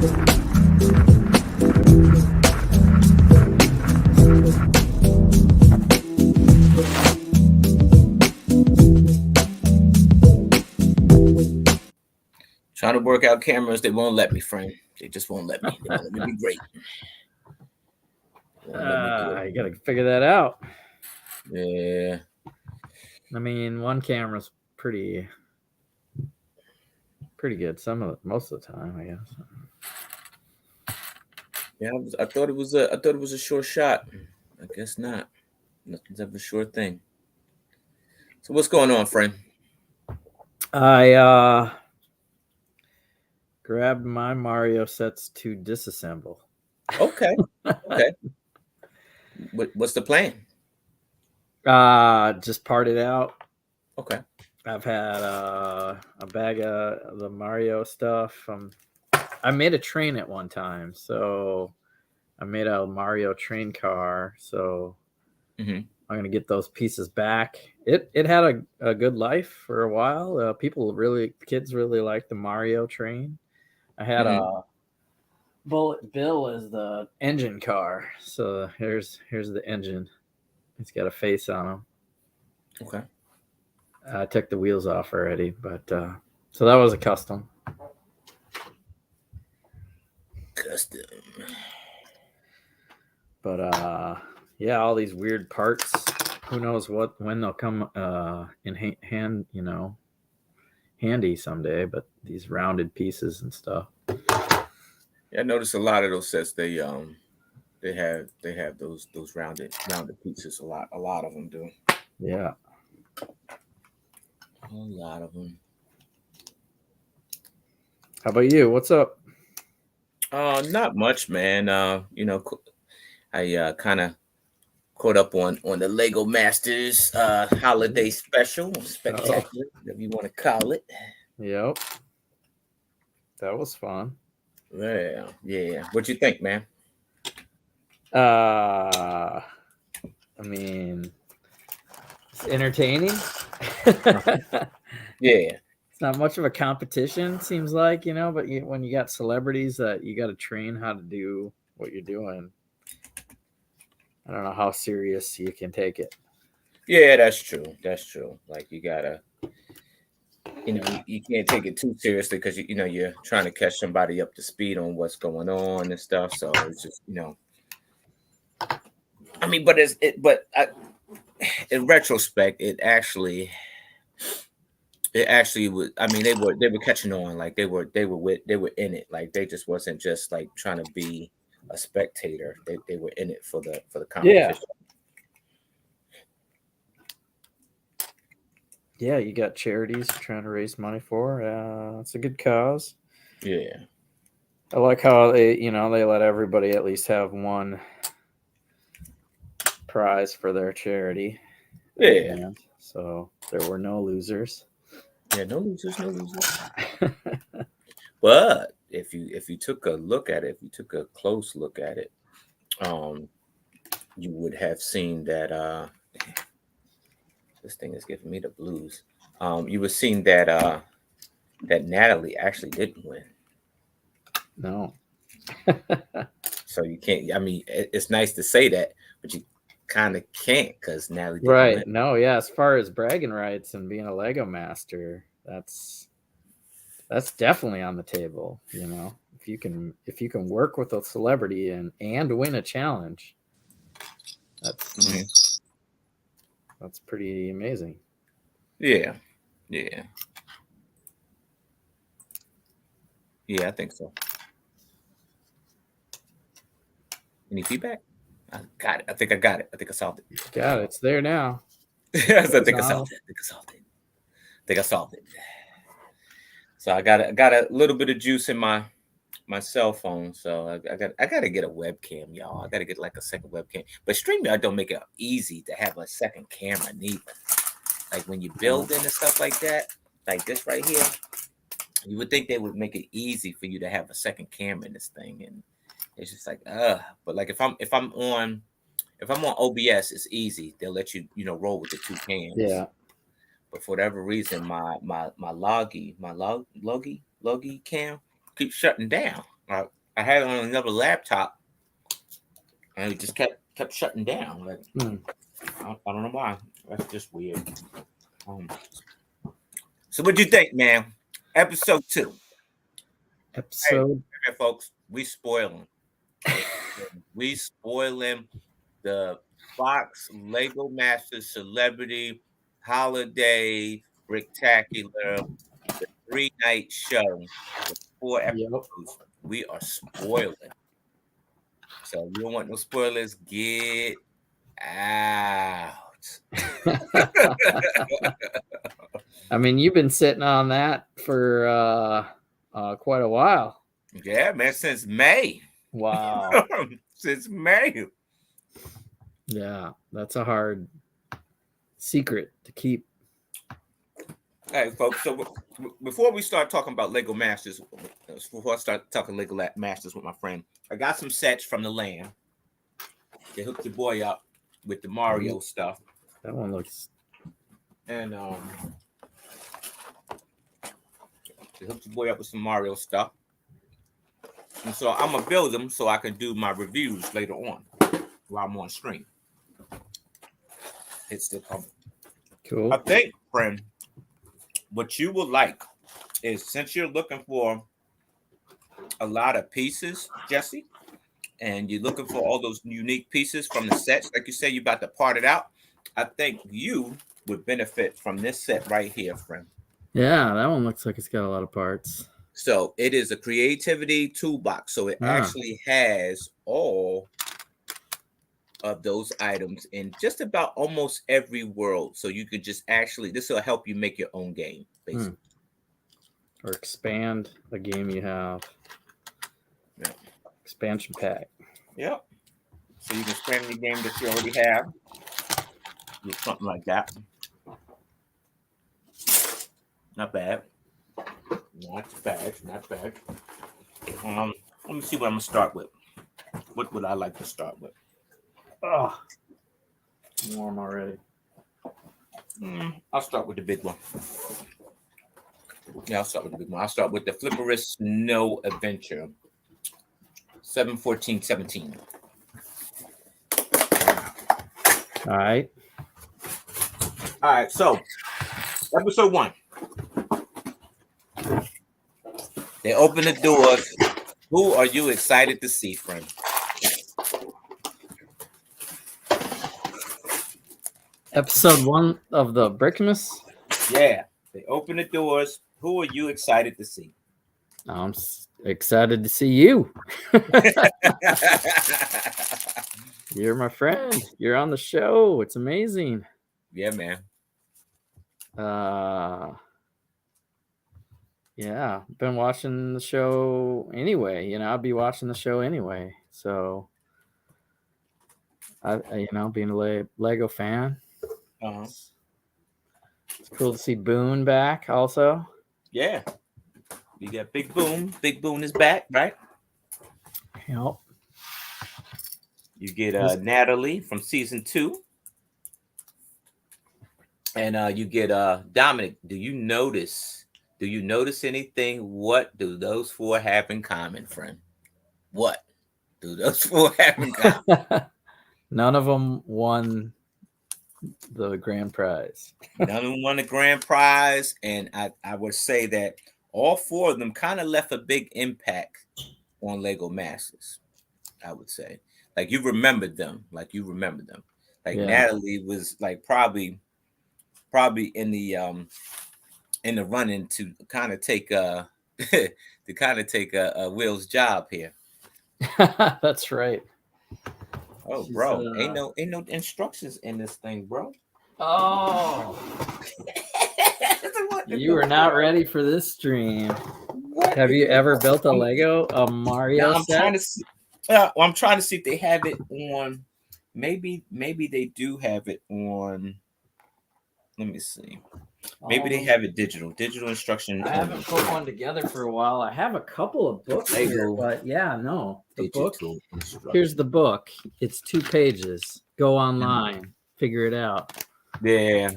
Trying to work out cameras, they won't let me, friend. They just won't let me. They won't let me be great. They won't let me do You it. got to figure that out. Yeah. I mean, one camera's pretty good. Most of the time, I guess. Yeah, I thought it was a short shot. I guess not. Nothing's ever a sure thing. So what's going on, friend? I grabbed my Mario sets to disassemble. Okay. Okay. What's the plan? Just parted out. Okay. I've had a bag of the Mario stuff. I made a train at one time, so I made a Mario train car. So I'm gonna get those pieces back. It had a good life for a while. Kids really liked the Mario train. I had a Bullet Bill as the engine car. So here's the engine. It's got a face on him. Okay. I took the wheels off already, but so that was a custom. Custom. But yeah, all these weird parts. Who knows when they'll come in hand, handy someday. But these rounded pieces and stuff. Yeah, I noticed a lot of those sets. They have those rounded pieces. A lot of them do. Yeah. A lot of them. How about you? What's up? Not much, man. I kind of caught up on the Lego Masters holiday special, spectacular, whatever you want to call it. Yep. That was fun. Yeah. What you think, man? I mean, it's entertaining. Yeah. It's not much of a competition, seems like, but when you got celebrities that you got to train how to do what you're doing, I don't know how serious you can take it. Yeah, that's true. That's true. Like you gotta, you can't take it too seriously because you're trying to catch somebody up to speed on what's going on and stuff. So it's just I mean, in retrospect, it actually was. I mean, they were catching on. Like they were in it. Like they just wasn't just like trying to be a spectator. They were in it for the competition. Yeah, you got charities you're trying to raise money for. It's a good cause. Yeah. I like how they let everybody at least have one prize for their charity. Yeah. So there were no losers. Yeah, no losers. But if you took a look at it, if you took a close look at it, you would have seen that this thing is giving me the blues. You would seen that that Natalie actually didn't win. No. So you can't. I mean, it's nice to say that, but you kind of can't because Natalie didn't Right. win. No, yeah. As far as bragging rights and being a Lego master, that's definitely on the table. If you can work with a celebrity and win a challenge, that's pretty amazing. Yeah. I think so. Any feedback? I got it. I think I got it. I think I solved it. Got it. It's there now. Yes, I think I solved it. I think I solved it. So I got a little bit of juice in my cell phone, so I got to get a webcam, y'all. I got to get like a second webcam. But StreamYard don't make it easy to have a second camera neither. Like when you building and stuff like that, like this right here, you would think they would make it easy for you to have a second camera in this thing, and it's just like But like if I'm on OBS, it's easy. They'll let you roll with the two cams. Yeah. But for whatever reason, my Logi cam keeps shutting down. I had it on another laptop, and it just kept shutting down. Like I don't know why. That's just weird. So what do you think, man? Episode 2. Episode. Hey, folks, we spoiling. We spoiling the Fox Lego Masters Celebrity Holiday Spectacular, the 3-night show, the 4 episodes. We are spoiling. So if you don't want no spoilers, get out. I mean, you've been sitting on that for quite a while. Yeah, man, since May. Wow. Since May. Yeah, that's a hard secret to keep. Hey, folks. So before we start talking about Lego Masters, before I start talking Lego Masters with my friend, I got some sets from the land. They hooked your boy up with the Mario stuff. That one looks. And they hooked your boy up with some Mario stuff. And so I'm gonna build them so I can do my reviews later on while I'm on stream. It's still coming. Cool. I think, friend, what you will like is, since you're looking for a lot of pieces, Jesse, and you're looking for all those unique pieces from the sets, like you say, you're about to part it out. I think you would benefit from this set right here, friend. Yeah, that one looks like it's got a lot of parts. So it is a creativity toolbox. So it actually has all of those items in just about almost every world. So you could just actually, this will help you make your own game, basically. Or expand a game you have. Yeah. Expansion pack. Yep. So you can expand the game that you already have. With something like that. Not bad. Not bad. Not bad. Let me see what I'm gonna start with. What would I like to start with? Oh, warm already. I'll start with the big one. Yeah, I'll start with the big one. I'll start with the Flipperous Snow Adventure. 7/14/17. All right. All right, so episode 1. They open the doors. Who are you excited to see, friend? Episode 1 of the Brickmas. Yeah, they open the doors. Who are you excited to see? I'm excited to see you. You're my friend. You're on the show. It's amazing. Yeah, man. Yeah, been watching the show anyway. You know, I'll be watching the show anyway. So, being a Lego fan, it's cool to see Boone back. Also, yeah, we got Big Boone. Big Boone is back, right? Yep. You get Natalie from season 2, and you get Dominic. Do you notice anything? What do those 4 have in common, friend? What do those 4 have in common? None of them won the grand prize. None of them won the grand prize, and I would say that all 4 of them kind of left a big impact on Lego Masters. I would say, like, you remembered them. Like Natalie was like probably in the running to kind of take Will's job here. That's right. Oh, bro, ain't no instructions in this thing, bro. Oh, you were not ready for this stream. What? Have you ever built a Mario I'm set? trying to see. I'm trying to see if they have it on. Maybe they do have it on. Let me see. Maybe they have it digital instruction. I haven't put one together for a while. I have a couple of books here, but the book. Here's the book. It's 2 pages. Go online, figure it out. Yeah.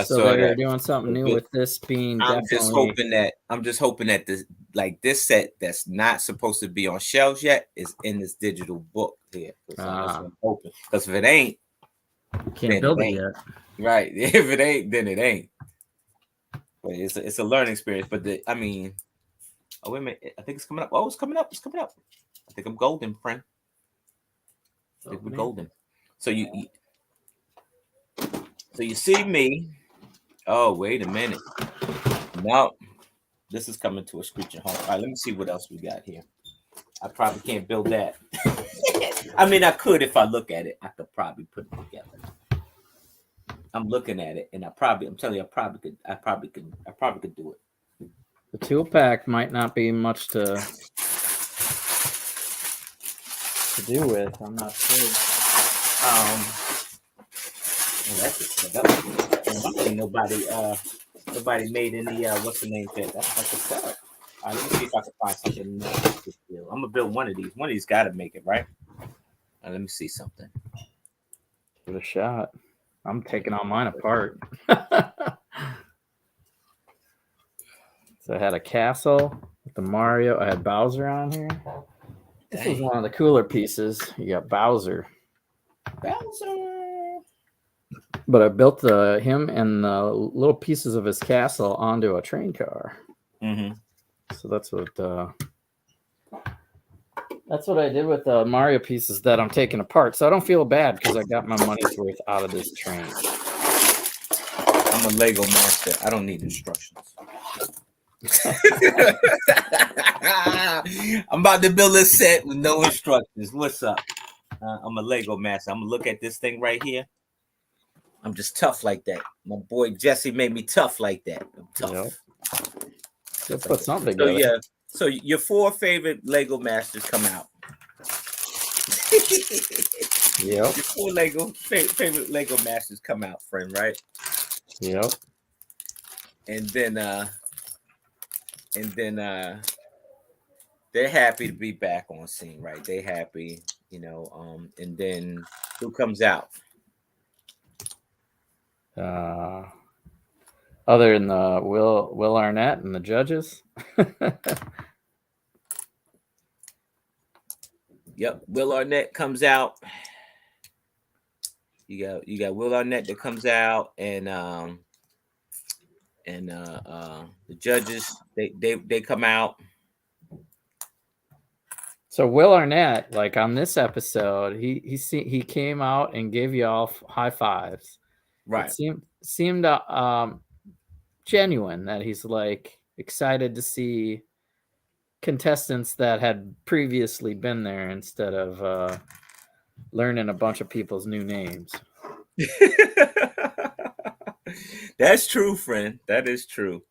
So they're doing something new with this being. I'm just hoping that like this set that's not supposed to be on shelves yet is in this digital book here. That's what I'm hoping. Because if it ain't, can't build it yet. Right. If it ain't, then it ain't. But it's a learning experience. But I mean, oh wait a minute, I think it's coming up. Oh, it's coming up. It's coming up. I think I'm golden, friend. I think we're golden. So you see me. Oh, wait a minute. No, this is coming to a screeching halt. All right, let me see what else we got here. I probably can't build that. I mean, I could if I look at it. I could probably put it together. I'm looking at it, and I'm telling you, I probably could do it. The 2-pack might not be much to do with. I'm not sure. Well, that's just ain't nobody made any what's the name fit. That's like a setup. All right, let me see if I can find something nice to build. I'm gonna build one of these. One of these got to make it, right? Let me see something. Give it a shot. I'm taking all mine apart. So I had a castle with the Mario. I had Bowser on here. This was one of the cooler pieces. You got Bowser. But I built him and the little pieces of his castle onto a train car. Mm-hmm. So that's what I did with the Mario pieces that I'm taking apart. So I don't feel bad because I got my money's worth out of this train. I'm a Lego master. I don't need instructions. I'm about to build a set with no instructions. What's up? I'm a Lego master. I'm gonna look at this thing right here. I'm just tough like that. My boy Jesse made me tough like that. I'm tough. Let's put something together. So yeah. So your 4 favorite Lego masters come out. Yep. Your 4 favorite Lego masters come out, friend, right? Yep. And then they're happy to be back on scene, right? They happy, and then who comes out? Other than the Will Arnett and the judges. Yep, Will Arnett comes out. You got Will Arnett that comes out, and the judges they come out. So Will Arnett, like on this episode, he came out and gave you all high fives. Right. It seemed genuine that he's like excited to see contestants that had previously been there instead of learning a bunch of people's new names. That's true, friend. That is true.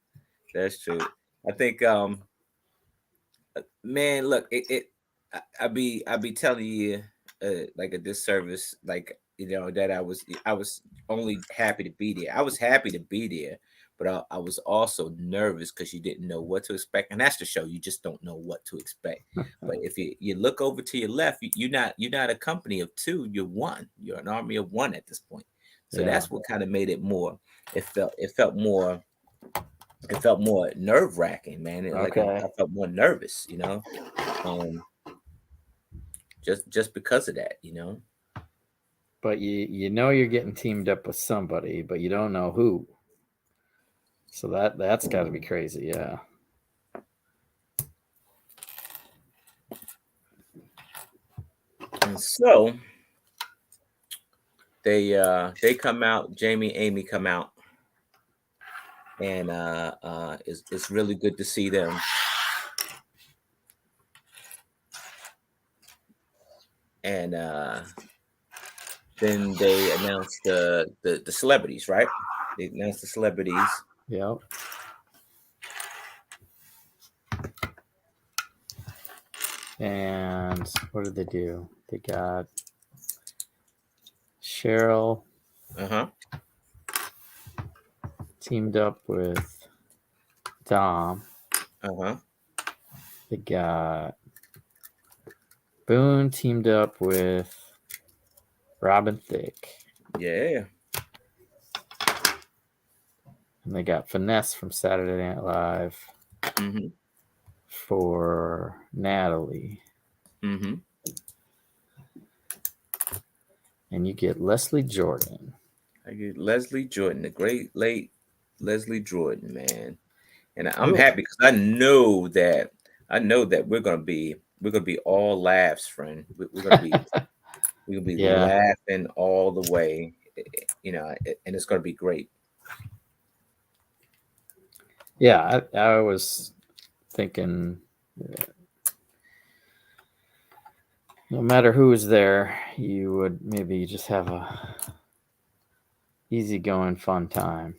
That's true. I think man, look, I be telling you like a disservice, like that I was only happy to be there. I was happy to be there, but I was also nervous because you didn't know what to expect, and that's the show. You just don't know what to expect. But if you look over to your left, you're not a company of 2. You're one. You're an army of 1 at this point. So that's what kind of made it more. It felt more nerve wracking, man. I felt more nervous, just because of that, But you're getting teamed up with somebody, but you don't know who. So that's got to be crazy, yeah. And so they come out. Jamie, Amy come out, and it's really good to see them. And then they announced the celebrities, right? They announced the celebrities. Yep. And what did they do? They got Cheryl teamed up with Dom. They got Boone teamed up with Robin Thicke. Yeah. And they got Finesse from Saturday Night Live. for Natalie. Mm-hmm. And you get Leslie Jordan. I get Leslie Jordan, the great late Leslie Jordan, man. And I'm Ooh. happy because I know that we're gonna be all laughs, friend. We're gonna be Yeah. laughing all the way, and it's gonna be great. Yeah, I was thinking no matter who's there, you would maybe just have a easygoing fun time.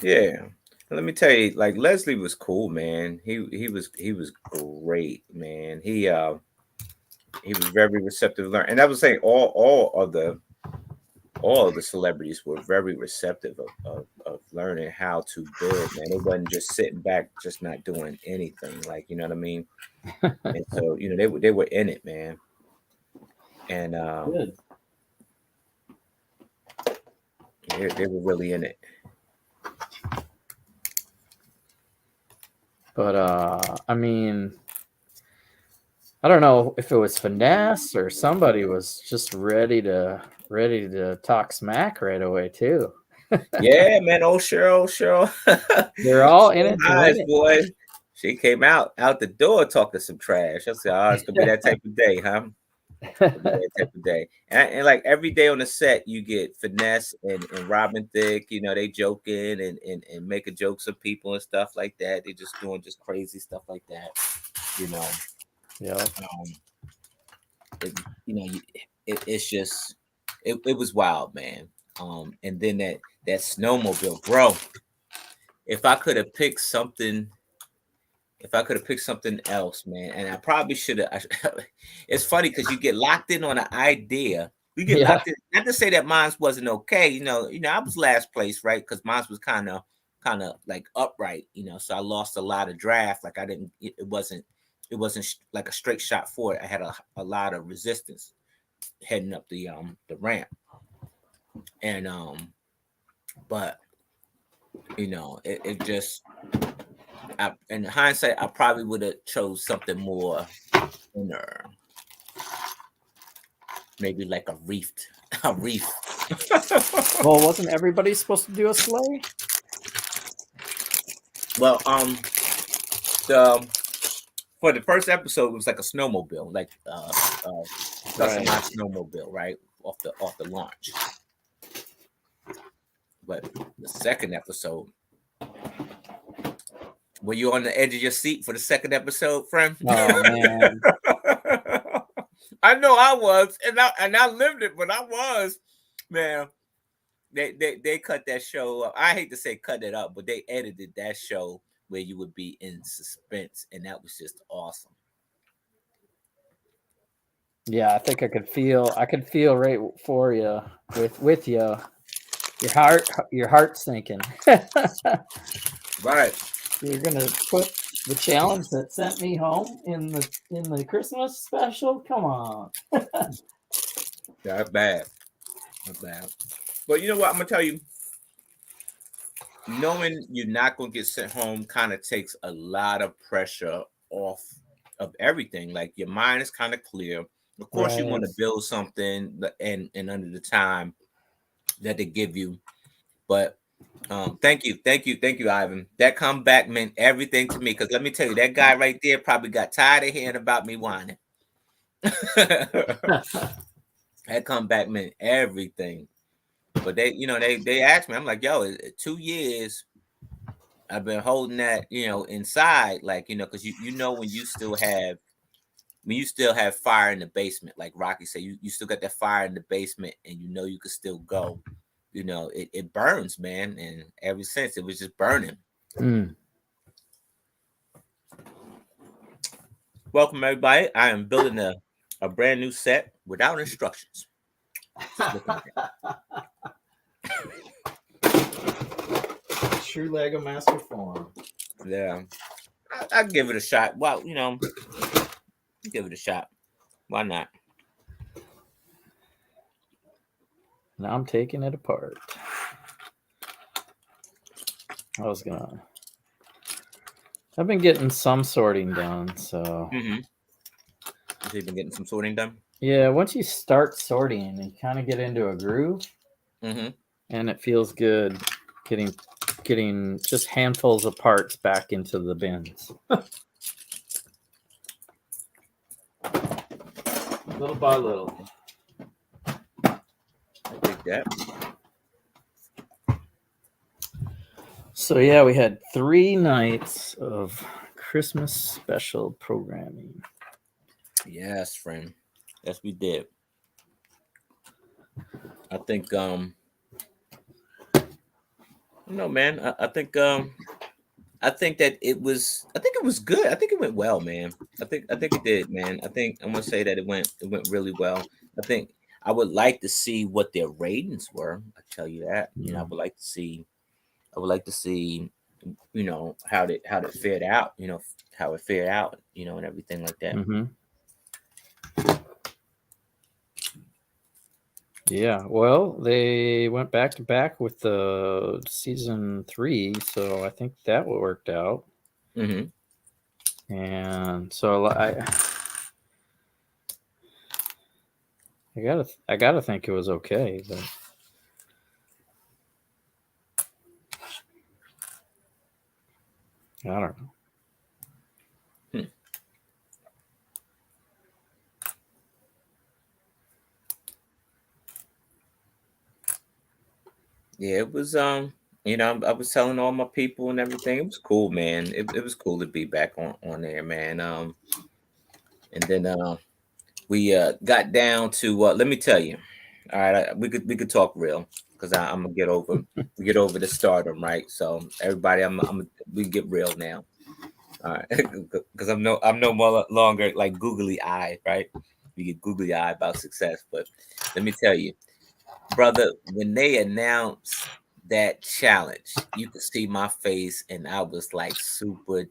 Yeah. Let me tell you, like Leslie was cool, man. He was great, man. He was very receptive to learn, and I was saying all of the celebrities were very receptive of learning how to build, man. It wasn't just sitting back, just not doing anything, like, you know what I mean? And so, they were in it, man. And Good. they were really in it. But I mean, I don't know if it was finesse or somebody was just ready to talk smack right away too. Yeah, man. Oh, Cheryl. They're all in Cheryl it to win Hines, it. boy. She came out the door talking some trash. I said, "Oh, it's gonna be that type of day, huh? It'll be that type of day." And like every day on the set, you get Finesse and Robin Thicke. They joking and making jokes of people and stuff like that. They just doing just crazy stuff like that. You know, Yeah. it, you know, you- it's just it was wild, man. And then that snowmobile, bro. If I could have picked something if I could have picked something else, man, and I probably should have. It's funny because you get locked in on an idea. You get Yeah. locked in. Not to say that mine wasn't okay. I was last place, right? Because mine was kind of like upright. So I lost a lot of draft. Like I didn't. It wasn't like a straight shot for it. I had a lot of resistance heading up the ramp, and but it just. In hindsight, I probably would have chose something more inner, maybe like a reefed, a reef. Well, wasn't everybody supposed to do a sleigh? Well, the for the first episode, it was like a snowmobile, like Right. customized snowmobile, right off the launch. But the second episode, were you on the edge of your seat for the second episode, friend? Oh man. I know I was, and I lived it, but I was, man. They cut that show up. I hate to say cut it up, but they edited that show where you would be in suspense, and that was just awesome. Yeah, I think I could feel right for you with you. Your heart sinking. Right. You're gonna put the challenge that sent me home in the Christmas special. Come on. Yeah, that's bad. That's bad. But you know what? I'm gonna tell you, knowing you're not gonna get sent home kind of takes a lot of pressure off of everything. Like your mind is kind of clear. Of course, you want Right. to build something and under the time that they give you. But thank you, Ivan. That comeback meant everything to me. Because let me tell you, that guy right there probably got tired of hearing about me whining. That comeback meant everything. But they asked me. I'm like, yo, 2 years. I've been holding that, inside, like, because when you still have fire in the basement, like Rocky said, you still got that fire in the basement, and you could still go. It burns, man, and ever since it was just burning. Mm. Welcome everybody. I am building a brand new set without instructions. Just looking at True Lego Master Form. it. Yeah, I give it a shot. Well, give it a shot. Why not? Now I'm taking it apart. I was gonna I've been getting some sorting done. So Mm-hmm. So you've been getting some sorting done. yeah, once you start sorting, you kind of get into a groove, Mm-hmm. and it feels good getting just handfuls of parts back into the bins. Little by little. I dig that. So yeah, we had 3 nights of Christmas special programming. Yes, friend. Yes, we did. I think no man. I think that I think it was good. I think it went well, man. I think it did, man. I think I'm gonna say that it went really well. I think I would like to see what their ratings were. I tell you that. You know, I would like to see, you know, how it fared out, you know, how it fared out, you know, and everything like that. Mm-hmm. Yeah, well, they went back to back with the season 3, so I think that worked out. Mm-hmm. And so I gotta think it was okay, but I don't know. Hmm. Yeah, it was you know, I was telling all my people and everything. It was cool, man. It was cool to be back on there, man. And then we got down to let me tell you. All right, we could talk real because I'm gonna get over the stardom, right? So everybody, we get real now. All right, because I'm no more longer like googly eye, right? We get googly eye about success, but let me tell you, brother, when they announced that challenge, you could see my face, and I was like super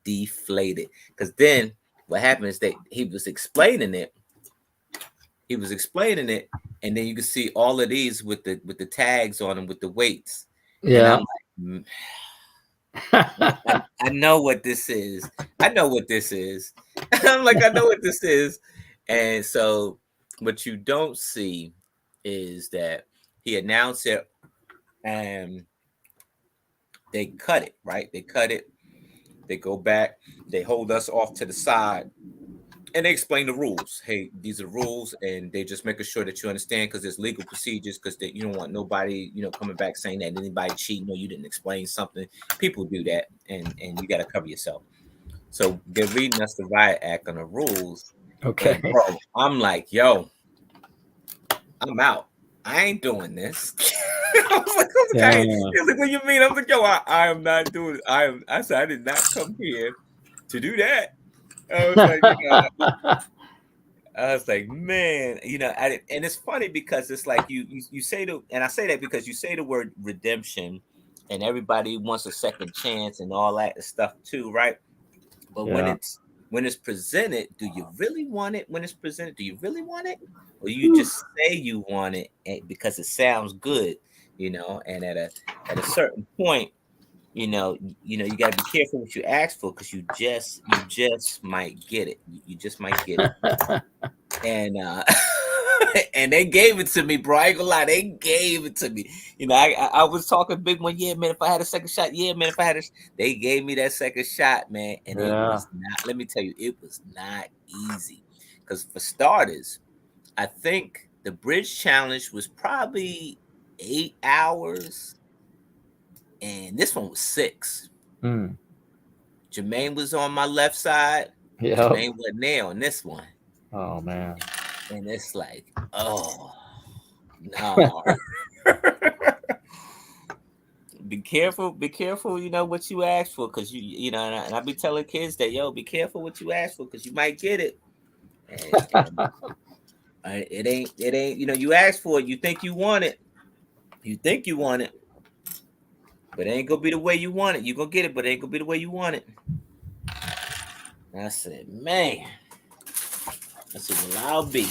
deflated. Because then what happened is that he was explaining it. He was explaining it, and then you could see all of these with the tags on them with the weights, and I'm Yeah. like, I know what this is. I know what this is. I'm like, I know what this is. And so what you don't see is that he announced it and they cut it, right? They cut it, they go back, they hold us off to the side, and they explain the rules. Hey, these are rules, and they just making sure that you understand because there's legal procedures because you don't want nobody, you know, coming back saying that anybody cheating or you didn't explain something. People do that, and you got to cover yourself. So they're reading us the riot act on the rules, and Okay. bro, I'm like, yo, I'm out. I ain't doing this. Damn. He was like, what you mean? I was like, yo, I am not doing it. I said, I did not come here to do that. I was like, you know, I was like, man, you know, and it's funny because it's like you say and I say that because you say the word redemption, and everybody wants a second chance and all that stuff too, right? But Yeah. when it's presented, do you really want it? When it's presented, do you really want it, or you Whew. just say you want it because it sounds good, you know? And at a certain point, you got to be careful what you ask for because you just might get it. You just might get it. And and they gave it to me, bro. I ain't gonna lie, they gave it to me. You know, I was talking big one, yeah, man. If I had a second shot, yeah, man. If I had they gave me that second shot, man, and it Yeah. was not. Let me tell you, it was not easy. Because for starters, I think the bridge challenge was probably 8 hours, and this one was 6. Mm. Jermaine was on my left side. Yep. Jermaine wasn't there on this one. Oh man. And it's like, oh no. Be careful, you know, what you ask for, because you know, and I be telling kids that, yo, be careful what you ask for, because you might get it. And it ain't, you know, you ask for it, you think you want it. You think you want it, but it ain't gonna be the way you want it. You gonna get it, but it ain't gonna be the way you want it. And I said, man. I said, well, I'll be.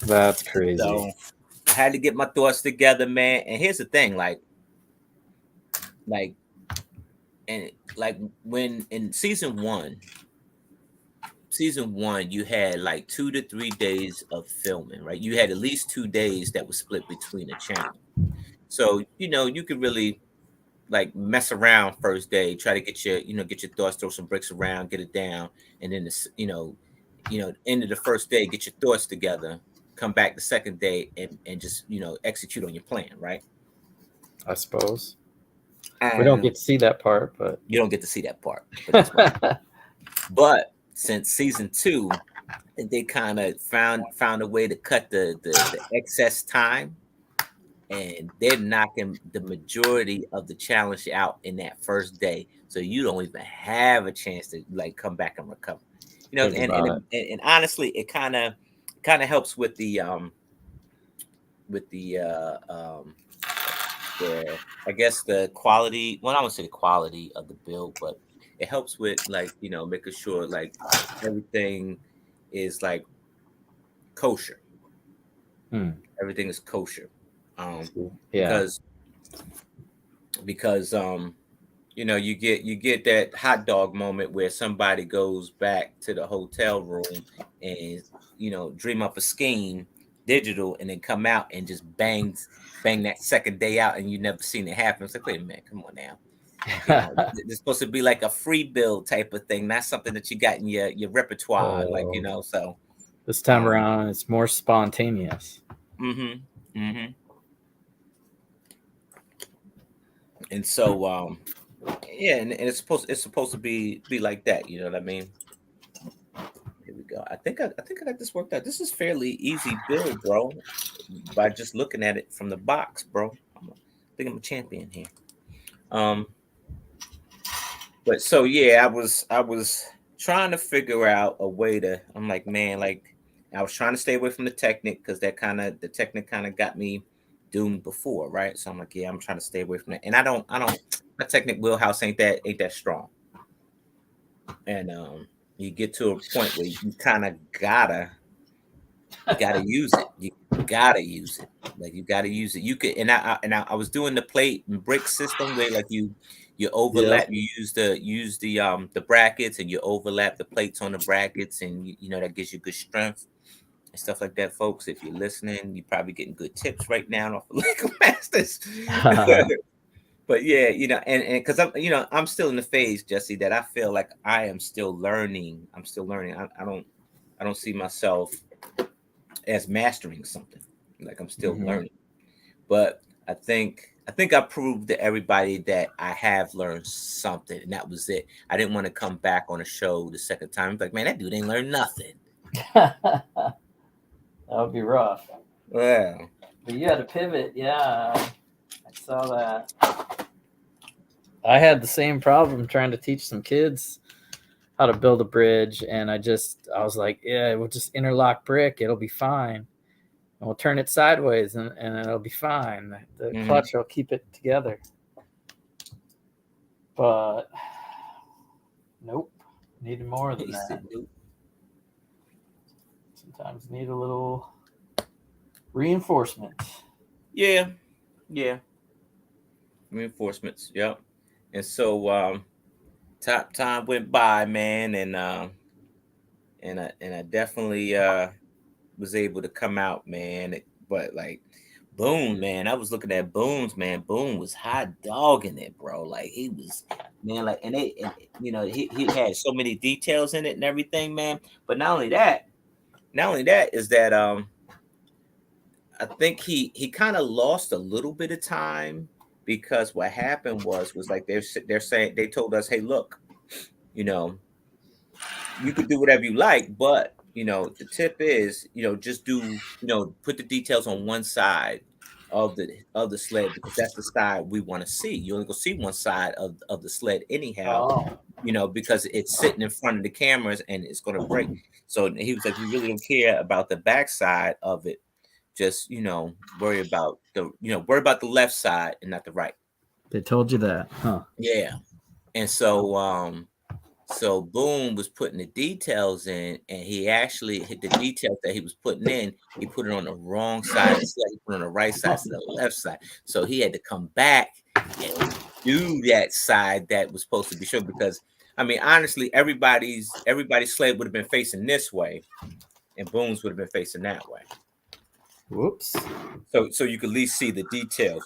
That's crazy. So I had to get my thoughts together, man. And here's the thing, like, and like when in season one, you had like 2 to 3 days of filming, right? You had at least 2 days that was split between the channel. So, you could really like mess around first day, try to get your thoughts, throw some bricks around, get it down, and then end of the first day, get your thoughts together, come back the second day and just execute on your plan, right? I suppose we don't And get to see that part, but you don't get to see that part, but that's right. But since season two, I think they kind of found a way to cut the excess time, and they're knocking the majority of the challenge out in that first day, so you don't even have a chance to like come back and recover. think And about it. and honestly, it kind of helps with with the uh um I guess the quality. Well, I don't say the quality of the build, but it helps with like making sure like everything is like kosher. Hmm. Everything is kosher, Yeah. because because you get that hot dog moment where somebody goes back to the hotel room and dream up a scheme digital and then come out and just bang that second day out, and you never seen it happen. It's like, wait a minute, come on now. It's supposed to be like a free build type of thing, not something that you got in your repertoire, like Oh, so. this time around, it's more spontaneous. Mm-hmm, mm-hmm. And so yeah, and it's supposed to be like that, you know what I mean? Here we go. I think I got this worked out. This is fairly easy build, bro. By just looking at it from the box, bro. I think I'm a champion here. Um, but so yeah, I was trying to figure out a way to. I'm like, man, like I was trying to stay away from the Technic because the Technic kind of got me doomed before, right? So I'm like, yeah, I'm trying to stay away from that. And I don't. My Technic wheelhouse ain't that strong. And you get to a point where you kind of gotta use it. You gotta use it. Like you gotta use it. You could, and I was doing the plate and brick system where like you Yep. overlap. You use the brackets, and you overlap the plates on the brackets, and that gives you good strength and stuff like that, folks. If you're listening, you're probably getting good tips right now off of Lego Masters. But yeah, and because I'm still in the phase, Jesse, that I feel like I am still learning. I'm still learning. I don't see myself as mastering something. Like I'm still Mhm. learning. But I think I proved to everybody that I have learned something, and that was it. I didn't want to come back on a show the second time. Like, man, that dude ain't learned nothing. That would be rough. Well, But you had to pivot. Yeah, I saw that. I had the same problem trying to teach some kids how to build a bridge, and I was like, yeah, we'll just interlock brick. It'll be fine. And we'll turn it sideways, and it'll be fine. The mhm. clutch will keep it together. But nope, needed more than He that. said, nope. Sometimes need a little reinforcement. Yeah, yeah, reinforcements. Yep. And so top time went by, man, and I definitely was able to come out, man. But like Boone, man, I was looking at Boone's, man. Boone was hot dogging it, bro. Like he was, man. Like and he had so many details in it and everything, man. But not only that is that I think he kind of lost a little bit of time because what happened was like they're saying they told us, hey, look, you know, you could do whatever you like, but the tip is, just put the details on one side of the sled because that's the side we want to see. You only go see one side of the sled anyhow, Oh, because it's sitting in front of the cameras and it's gonna break. So he was like, you really don't care about the back side of it. Just worry about the left side and not the right. they told you that, huh? Yeah. And so Boom was putting the details in, and he actually hit the details that he was putting in. He put it on the wrong side of the sled. He put it on the right side to the left side. So he had to come back and do that side that was supposed to be shown, because I mean, honestly, everybody's slate would have been facing this way, and Boone's would have been facing that way. Whoops. So you could at least see the details.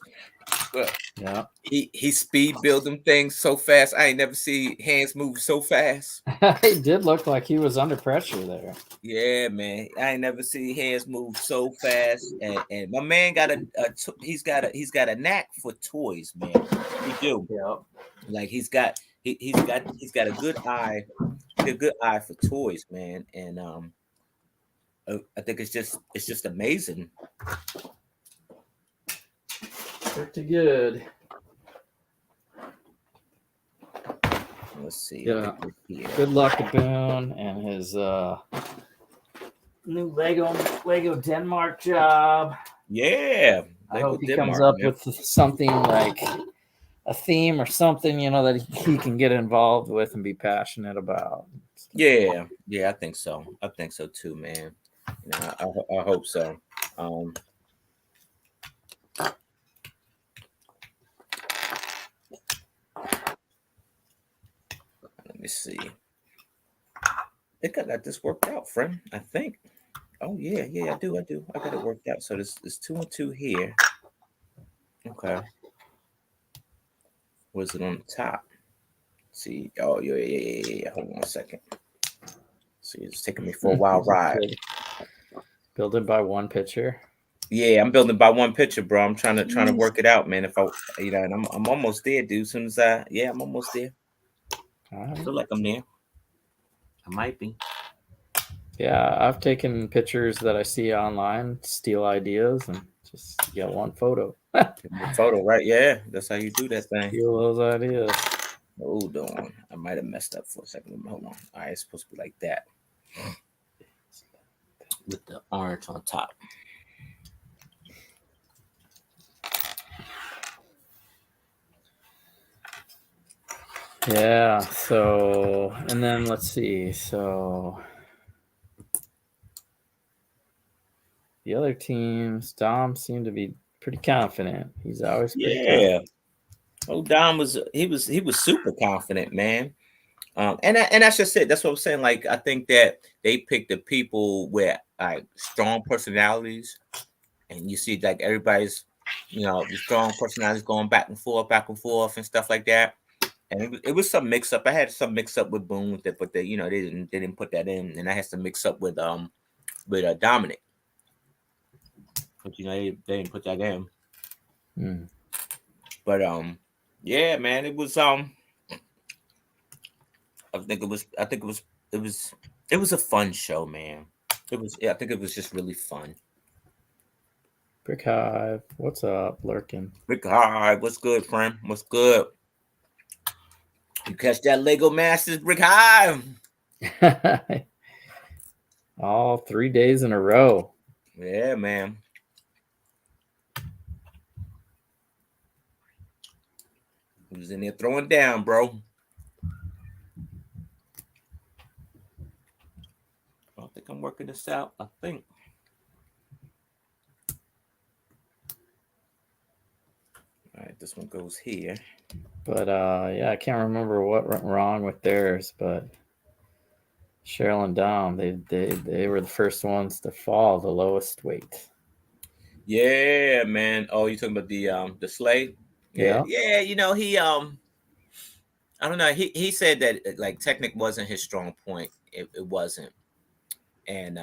Well, Yeah. he speed build them things so fast. I ain't never see hands move so fast. It did look like he was under pressure there. Yeah, man. I ain't never see hands move so fast. And my man got he's got a knack for toys, man. He do. Yeah. Like he's got a good eye, for toys, man. And I think it's just amazing. Pretty good. Let's see. Yeah. Good luck to Boone and his new Lego Denmark job. Yeah. I hope he comes up with something like a theme or something, that he can get involved with and be passionate about. Yeah, I think so. I think so too, man. I hope so. Let me see. I think I got this worked out, friend. I think. Oh yeah, I do. I got it worked out. So there's 2 and 2 here. Okay. Was it on the top? Let's see. Oh yeah. Hold on a second. See, it's taking me for a wild ride. Building by one pitcher. Yeah, I'm building by one pitcher, bro. I'm trying to work it out, man. If I, and I'm almost there, dude. As soon as I'm almost there. I feel like I'm there. I might be. Yeah, I've taken pictures that I see online, steal ideas, and just get one photo. Photo, right? Yeah, that's how you do that thing. Steal those ideas. Hold on. I might have messed up for a second. Hold on. All right, it's supposed to be like that. With the orange on top. Yeah, so, and then let's see. So, the other teams, Dom seemed to be pretty confident. He's always pretty confident. Oh, Dom was super confident, man. And that's just it. That's what I'm saying. Like, I think that they picked the people with like strong personalities, and you see like everybody's, the strong personalities going back and forth and stuff like that. And it was some mix up. I had some mix up with Boone, but they didn't put that in, and I had some mix up with Dominic, but they didn't put that in. But yeah, man, it was I think it was a fun show, man. I think it was just really fun. Brick Hive, what's up, lurking? Brick Hive, what's good, friend? What's good? You catch that Lego Masters, Brick Hive? All 3 days in a row. Yeah, man. He was in there throwing down, bro. I don't think I'm working this out. I think. All right, this one goes here. But yeah, I can't remember what went wrong with theirs, but Cheryl and Dom, they were the first ones to fall the lowest weight. Yeah, man. Oh, you talking about the sleigh? Yeah. He I don't know. He said that like Technic wasn't his strong point. It wasn't. And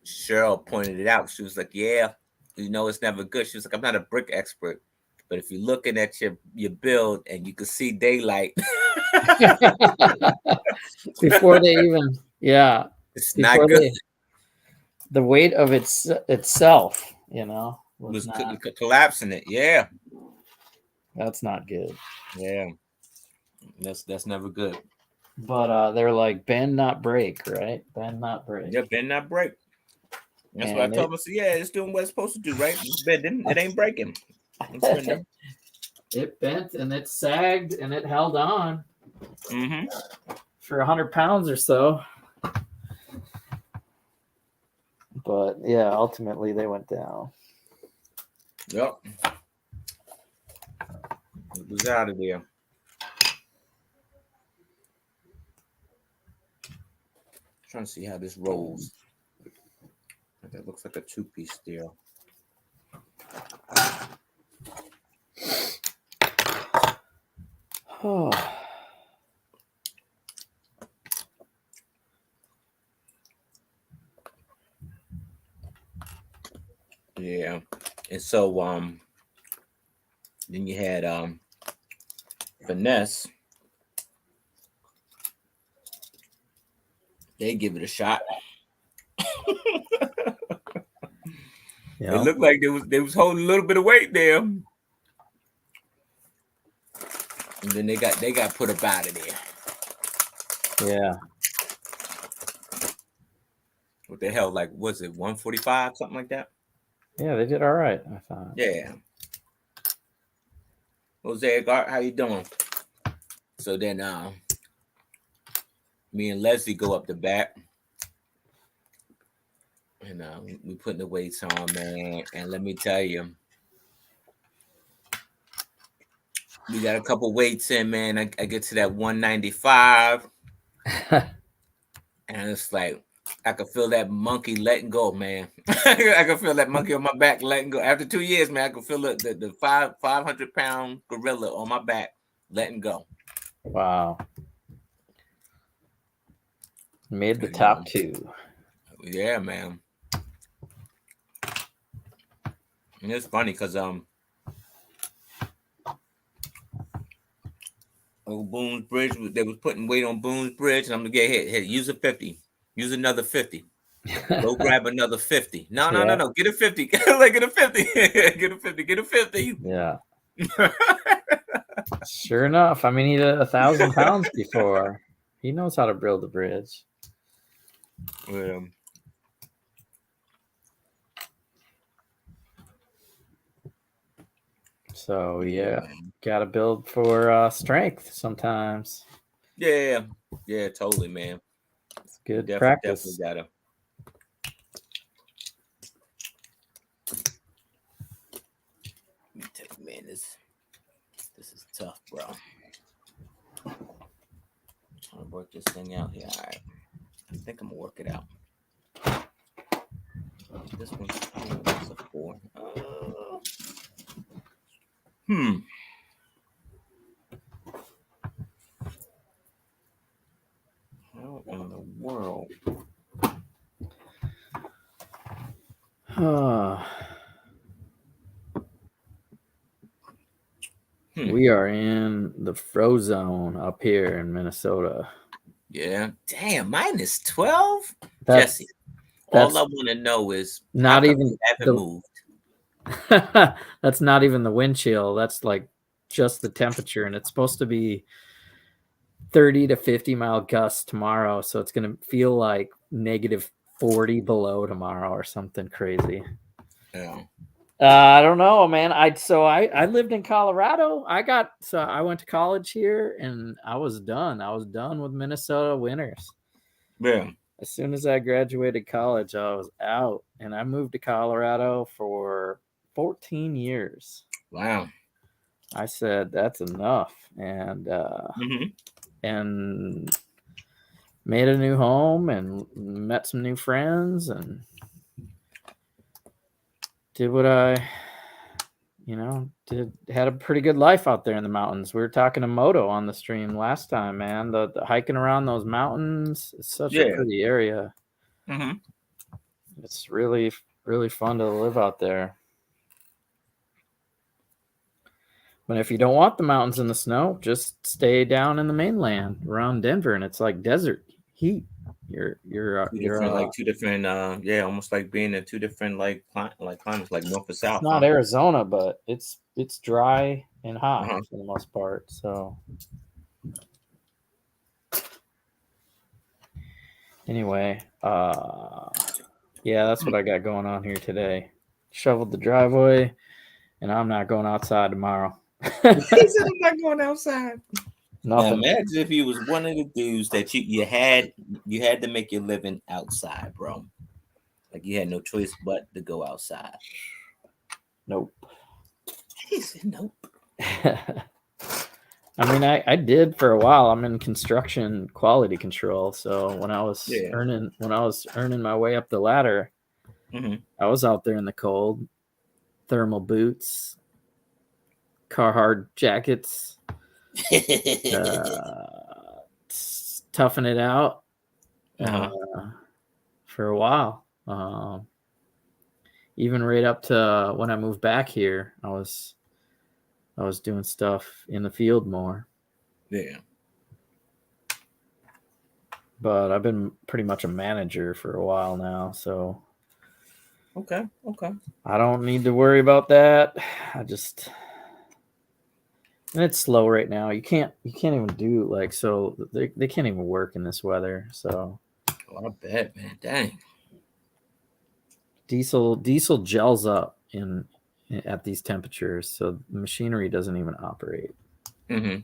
Cheryl pointed it out. She was like, yeah, it's never good. She was like, I'm not a brick expert, but if you're looking at your build and you can see daylight before they even, yeah, it's not good. The weight of itself, was collapsing it. Yeah, that's not good. Yeah, that's never good. But they're like bend not break, right? Bend not break. Yeah, bend not break. That's what I told him. So yeah, it's doing what it's supposed to do, right? It's bending. It ain't breaking. It bent and it sagged and it held on for 100 pounds or so. But yeah, ultimately they went down. Yep. was out of there. Trying to see how this rolls. That looks like a 2-piece deal. Oh. Yeah. And so then you had Finesse. They give it a shot. Yeah. It looked like they was holding a little bit of weight there. And then they got put up out of there. Yeah. What the hell? Like, was it 145, something like that? Yeah, they did all right, I thought. Yeah. Jose Gart, how you doing? So then me and Leslie go up the back. And we putting the weights on, man. And let me tell you, we got a couple weights in, man. I get to that 195. And it's like, I could feel that monkey letting go, man. I could feel that monkey on my back letting go. After 2 years, man, I could feel the 500-pound gorilla on my back letting go. Wow. Made the top 2. Yeah, man. And it's funny because Boone's Bridge, they was putting weight on Boone's Bridge, and I'm gonna get hit. Use a 50. Use another 50. Go grab another 50. No. Get a 50. Like get a 50. Get a 50. Get a 50. Yeah. Sure enough. I mean, he did 1,000 pounds before. He knows how to build a bridge. So yeah, gotta build for strength sometimes. Yeah, totally, man. It's good practice. Definitely gotta. Let me take, man, this is tough, bro. I'm trying to work this thing out here. All right, I think I'm gonna work it out. This one's a 4. How in the world? We are in the Frozone up here in Minnesota. Yeah. Damn, minus 12? Jesse, all I want to know is not even haven't moved. That's not even the wind chill. That's like just the temperature, and it's supposed to be 30 to 50 mile gusts tomorrow, so it's going to feel like negative 40 below tomorrow or something crazy. Yeah. I don't know, man. I lived in Colorado. I went to college here, and I was done. I was done with Minnesota winters. Yeah. As soon as I graduated college, I was out, and I moved to Colorado for 14 years. Wow. I said that's enough, and and made a new home and met some new friends and did what I, had a pretty good life out there in the mountains. We were talking to Moto on the stream last time, man. The hiking around those mountains, it's such a pretty area. Mm-hmm. It's really, really fun to live out there. But if you don't want the mountains and the snow, just stay down in the mainland around Denver, and it's like desert heat. You're two different almost like being in 2 different like climates, like north and south. It's not Arizona, but it's dry and hot for the most part. So anyway, that's what I got going on here today. Shoveled the driveway, and I'm not going outside tomorrow. He said I'm not going outside. Nothing. Now, imagine if you was one of the dudes that you had to make your living outside, bro. Like you had no choice but to go outside. Nope. He said nope. I mean, I did for a while. I'm in construction quality control. So when I was Yeah. earning my way up the ladder, Mm-hmm. I was out there in the cold, thermal boots, Carhartt jackets, toughing it out Uh-huh. for a while. Even right up to when I moved back here, I was doing stuff in the field more. Yeah. But I've been pretty much a manager for a while now, so Okay. I don't need to worry about that. And it's slow right now. You can't even do like so they can't even work in this weather. So Oh, I bet, man. Dang. diesel gels up in at these temperatures, so the machinery doesn't even operate. Mm-hmm.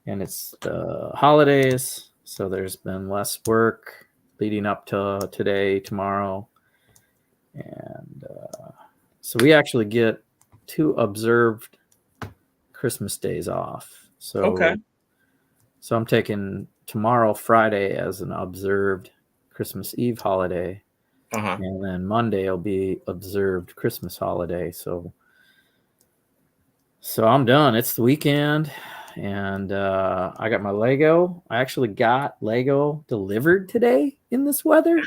And it's the holidays, so there's been less work leading up to today, tomorrow, and so we actually get 2 observed Christmas days off. Okay. So I'm taking tomorrow, Friday, as an observed Christmas Eve holiday, Uh-huh. and then Monday will be observed Christmas holiday. So I'm done. It's the weekend, and I got my Lego. I actually got Lego delivered today in this weather.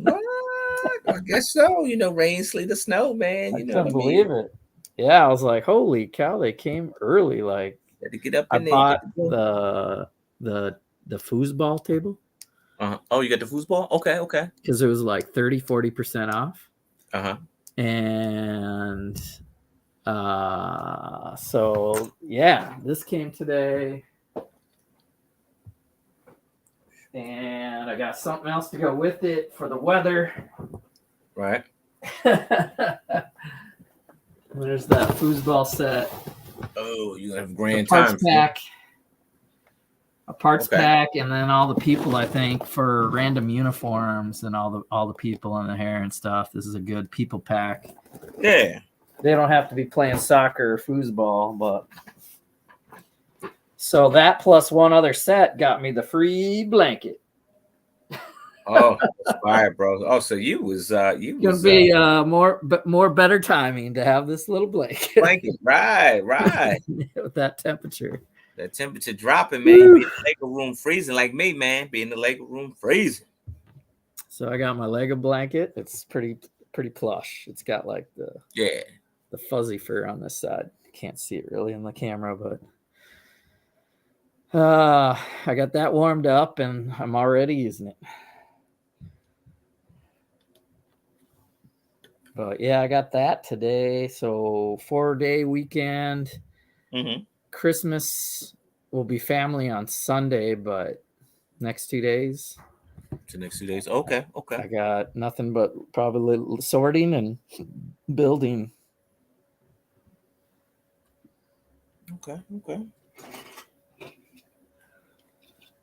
What? I guess so. Rain, sleet, or snow, man. I You know what I couldn't mean? believe it. Yeah, I was like, "Holy cow!" They came early. Like Had to get up I in there, get bought the go. the foosball table Uh-huh. Oh, you got the foosball? Okay. because it was like 30-40% off. Uh-huh. And so yeah, this came today. And I got something else to go with it for the weather. Right. There's that foosball set. Oh, you have The grand parts time. pack. A parts Okay. pack, and then all the people, I think, for random uniforms and all the people in the hair and stuff. This is a good people pack. Yeah. They don't have to be playing soccer or foosball, but so that plus one other set got me the free blanket. Oh, that's fire, bro. Oh, so you was Gonna be more better timing to have this little blanket blanket. Right. with that temperature. That temperature dropping, man. You be in the Lego room freezing like me, man. Be in the Lego room freezing. So I got my Lego blanket. It's pretty plush. It's got like Yeah. the fuzzy fur on this side. You can't see it really in the camera, but I got that warmed up and I'm already using it. But yeah, I got that today. So 4-day weekend. Mm-hmm. Christmas will be family on Sunday, but next 2 days. The next 2 days. Okay. I got nothing but probably sorting and building. Okay.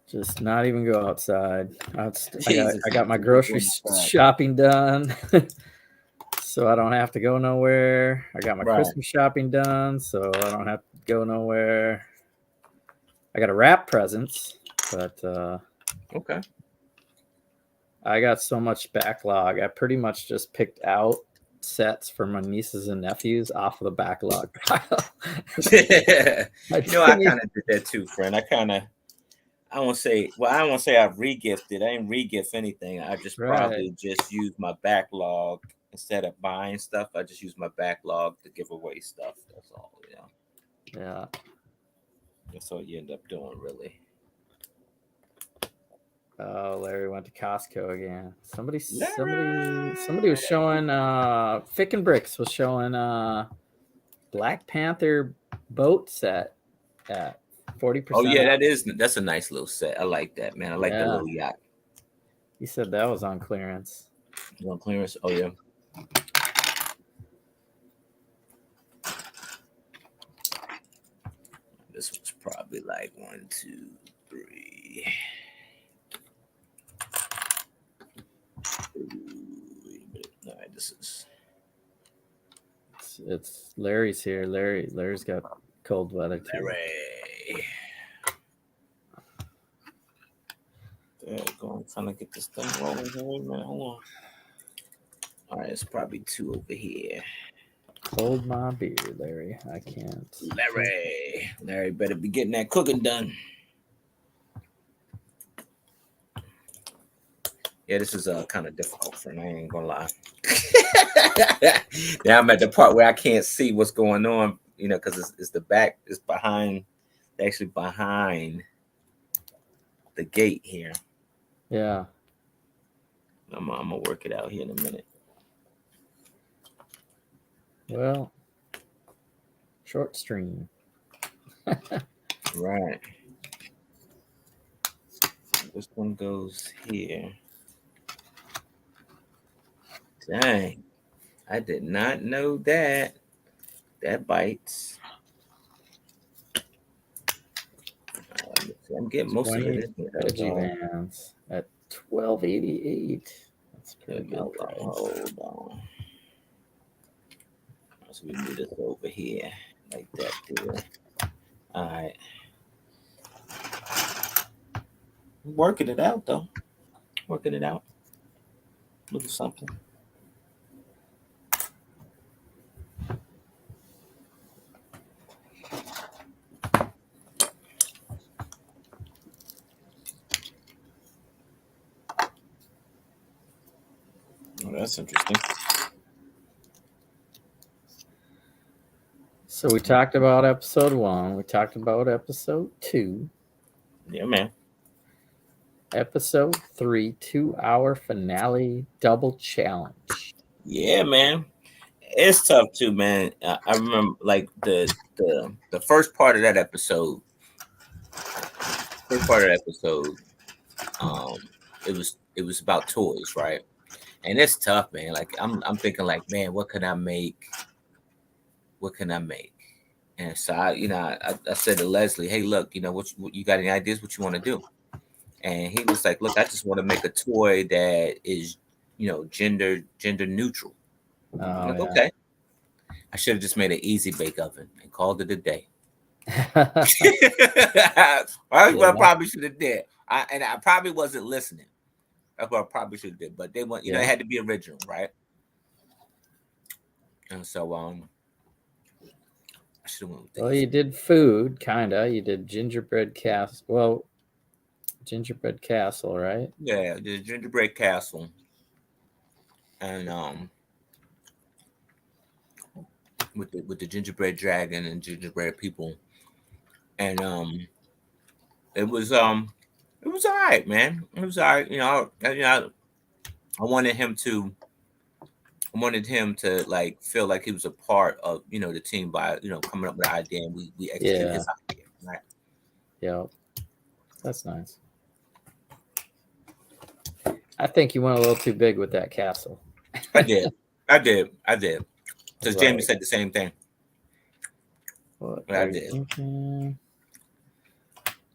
Just not even go outside. I got my grocery shopping done, so I don't have to go nowhere. I got my Christmas shopping done, so I don't have to go nowhere. I got to wrap presents, but okay. I got so much backlog. I pretty much just picked out sets for my nieces and nephews off of the backlog pile. I kind of did that too, friend. I won't say I've regifted. I didn't regift anything. I just probably just used my backlog instead of buying stuff. I just used my backlog to give away stuff. That's all. Yeah. That's what you end up doing, really. Oh, Larry went to Costco again. Somebody was showing Fick and Bricks was showing Black Panther boat set at 40%. Oh yeah, that's a nice little set. I like that, man. I like the little yacht. He said that was on clearance. On clearance? Oh yeah. This was probably like 1, 2, 3. All right, this is. It's Larry's here. Larry's got cold weather too. Larry. There we go. I'm trying to get this thing rolling here. Wait a minute. Hold on. All right, it's probably 2 over here. Hold my beer, Larry. I can't. Larry better be getting that cooking done. Yeah, this is kind of difficult for me. I ain't gonna lie. Now I'm at the part where I can't see what's going on, you know, because it's the back, it's behind, actually behind the gate here. Yeah. I'm gonna work it out here in a minute. Well, short stream. Right. This one goes here. Dang. I did not know that. That bites. I'm getting most of it. Veggie Vans at $12.88. That's pretty good price. Hold on. So we move this over here like that there. All right. Working it out though. Working it out. Look at something. Oh, that's interesting. So we talked about episode 1. We talked about episode 2. Yeah, man. Episode 3, 2-hour finale double challenge. Yeah, man. It's tough too, man. I remember like the first part of that episode. It was about toys, right? And it's tough, man. Like I'm thinking like, man, what can I make? What can I make? And so I said to Leslie, hey, look, you know, what you got any ideas what you want to do? And he was like, look, I just want to make a toy that is, you know, gender neutral. I'm like, okay. I should have just made an easy bake oven and called it a day. That's what I probably should have did. I probably wasn't listening. That's what I probably should have did. But they want, you know, it had to be original, right? And so I should have went with Well, you did food, kinda. You did gingerbread castle. Well, gingerbread castle, right? Yeah, the gingerbread castle. And with the gingerbread dragon and gingerbread people. And it was all right, man. It was all right. I wanted him to like feel like he was a part of, you know, the team by, you know, coming up with an idea, and we executed his idea, right? Yeah. That's nice. I think you went a little too big with that castle. I did. Because Jamie said the same thing. I did. Thinking?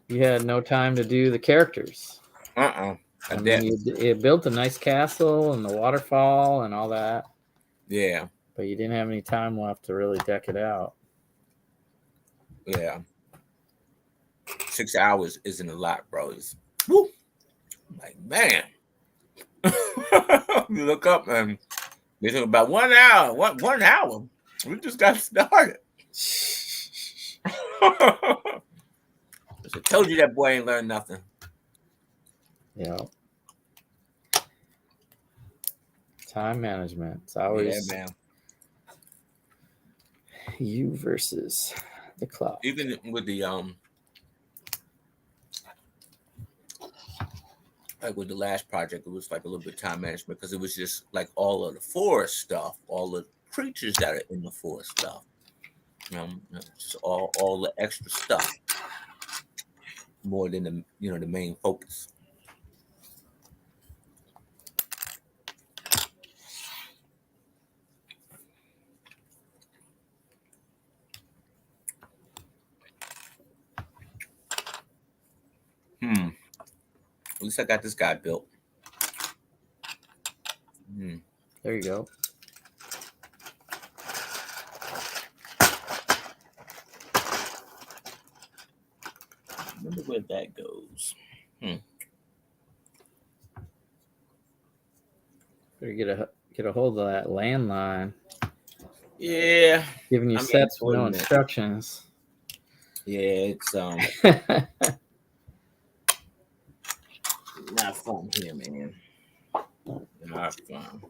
You had no time to do the characters. I mean, you built a nice castle and the waterfall and all that. Yeah. But you didn't have any time left to really deck it out. Yeah. 6 hours isn't a lot, bro. It's woo. Like, man. You look up and they talk about 1 hour. What 1 hour? We just got started. I told you that boy ain't learned nothing. Yeah. Time management. It's always you versus the clock. Even with the like with the last project, it was like a little bit of time management because it was just like all of the forest stuff, all the creatures that are in the forest stuff. Just all the extra stuff more than the main focus. At least I got this guy built. There you go. wonder where that goes. Better get a hold of that landline. Yeah, Giving you I mean, sets with no unfortunate. instructions. Yeah, it's not fun here, man. Not fun.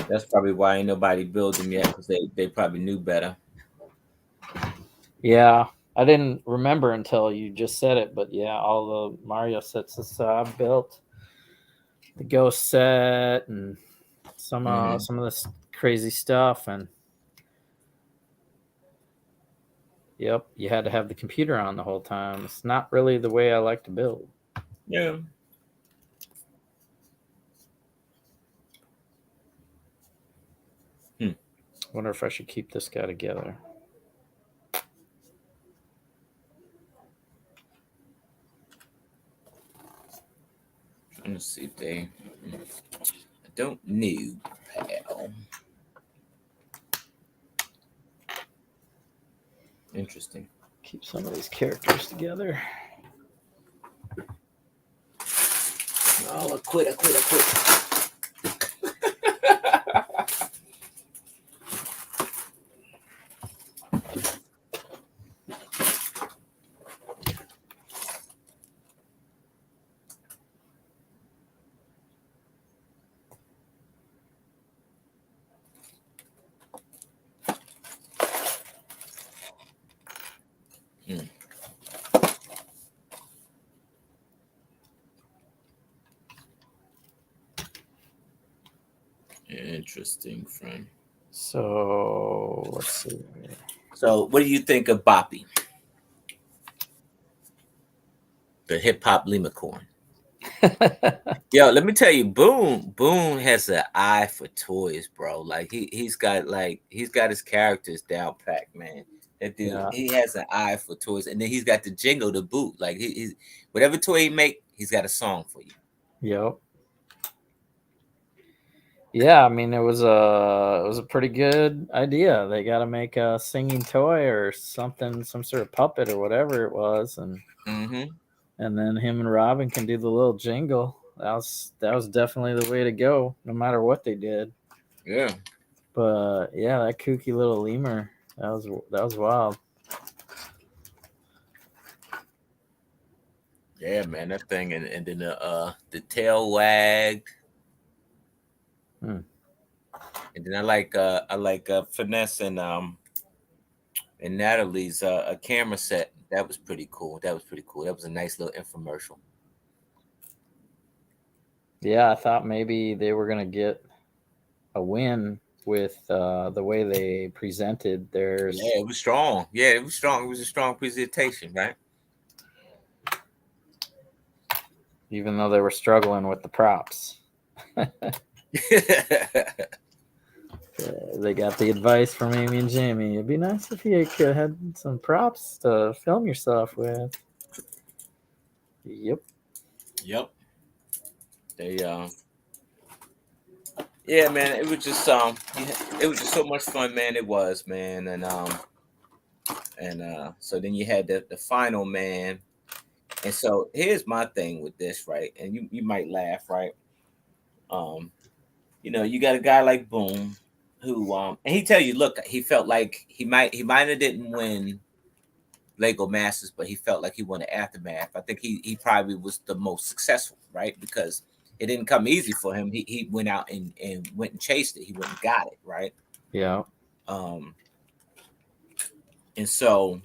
That's probably why ain't nobody built them yet, because they probably knew better. Yeah, I didn't remember until you just said it, but yeah, all the Mario sets that I've built, the Ghost set, and some of this crazy stuff, and yep, you had to have the computer on the whole time. It's not really the way I like to build. Yeah. Wonder if I should keep this guy together. Trying to see if they. I don't know, pal. Interesting. Keep some of these characters together. Oh, I quit. Interesting, friend. So let's see. So, what do you think of Boppy, the hip hop Limacorn? Yo, let me tell you, Boone has an eye for toys, bro. Like he's got his characters down packed, man. That dude, Yeah. he has an eye for toys, and then he's got the jingle to boot. Like he's whatever toy he make, he's got a song for you. Yep. Yeah, I mean it was a pretty good idea. They got to make a singing toy or something, some sort of puppet or whatever it was, and then him and Robin can do the little jingle. That was definitely the way to go, no matter what they did. Yeah. But yeah, that kooky little lemur, that was wild. Yeah, man, that thing, and then the tail wagged. And then I like Finesse and Natalie's a camera set. That was pretty cool. That was a nice little infomercial. Yeah, I thought maybe they were gonna get a win with the way they presented theirs. Yeah, it was strong. Yeah, it was strong. It was a strong presentation, right? Even though they were struggling with the props. They got the advice from Amy and Jamie. It'd be nice if you could had some props to film yourself with. Yep. They yeah, man, it was just so much fun, man. It was, man, and so then you had the final man. And so here's my thing with this, right? And you might laugh, right? You got a guy like Boom who and he tell you, look, he felt like he might have didn't win Lego Masters, but he felt like he won the Aftermath. I think he probably was the most successful, right? Because it didn't come easy for him. He went out and went and chased it. He went and got it, right? Yeah. And so,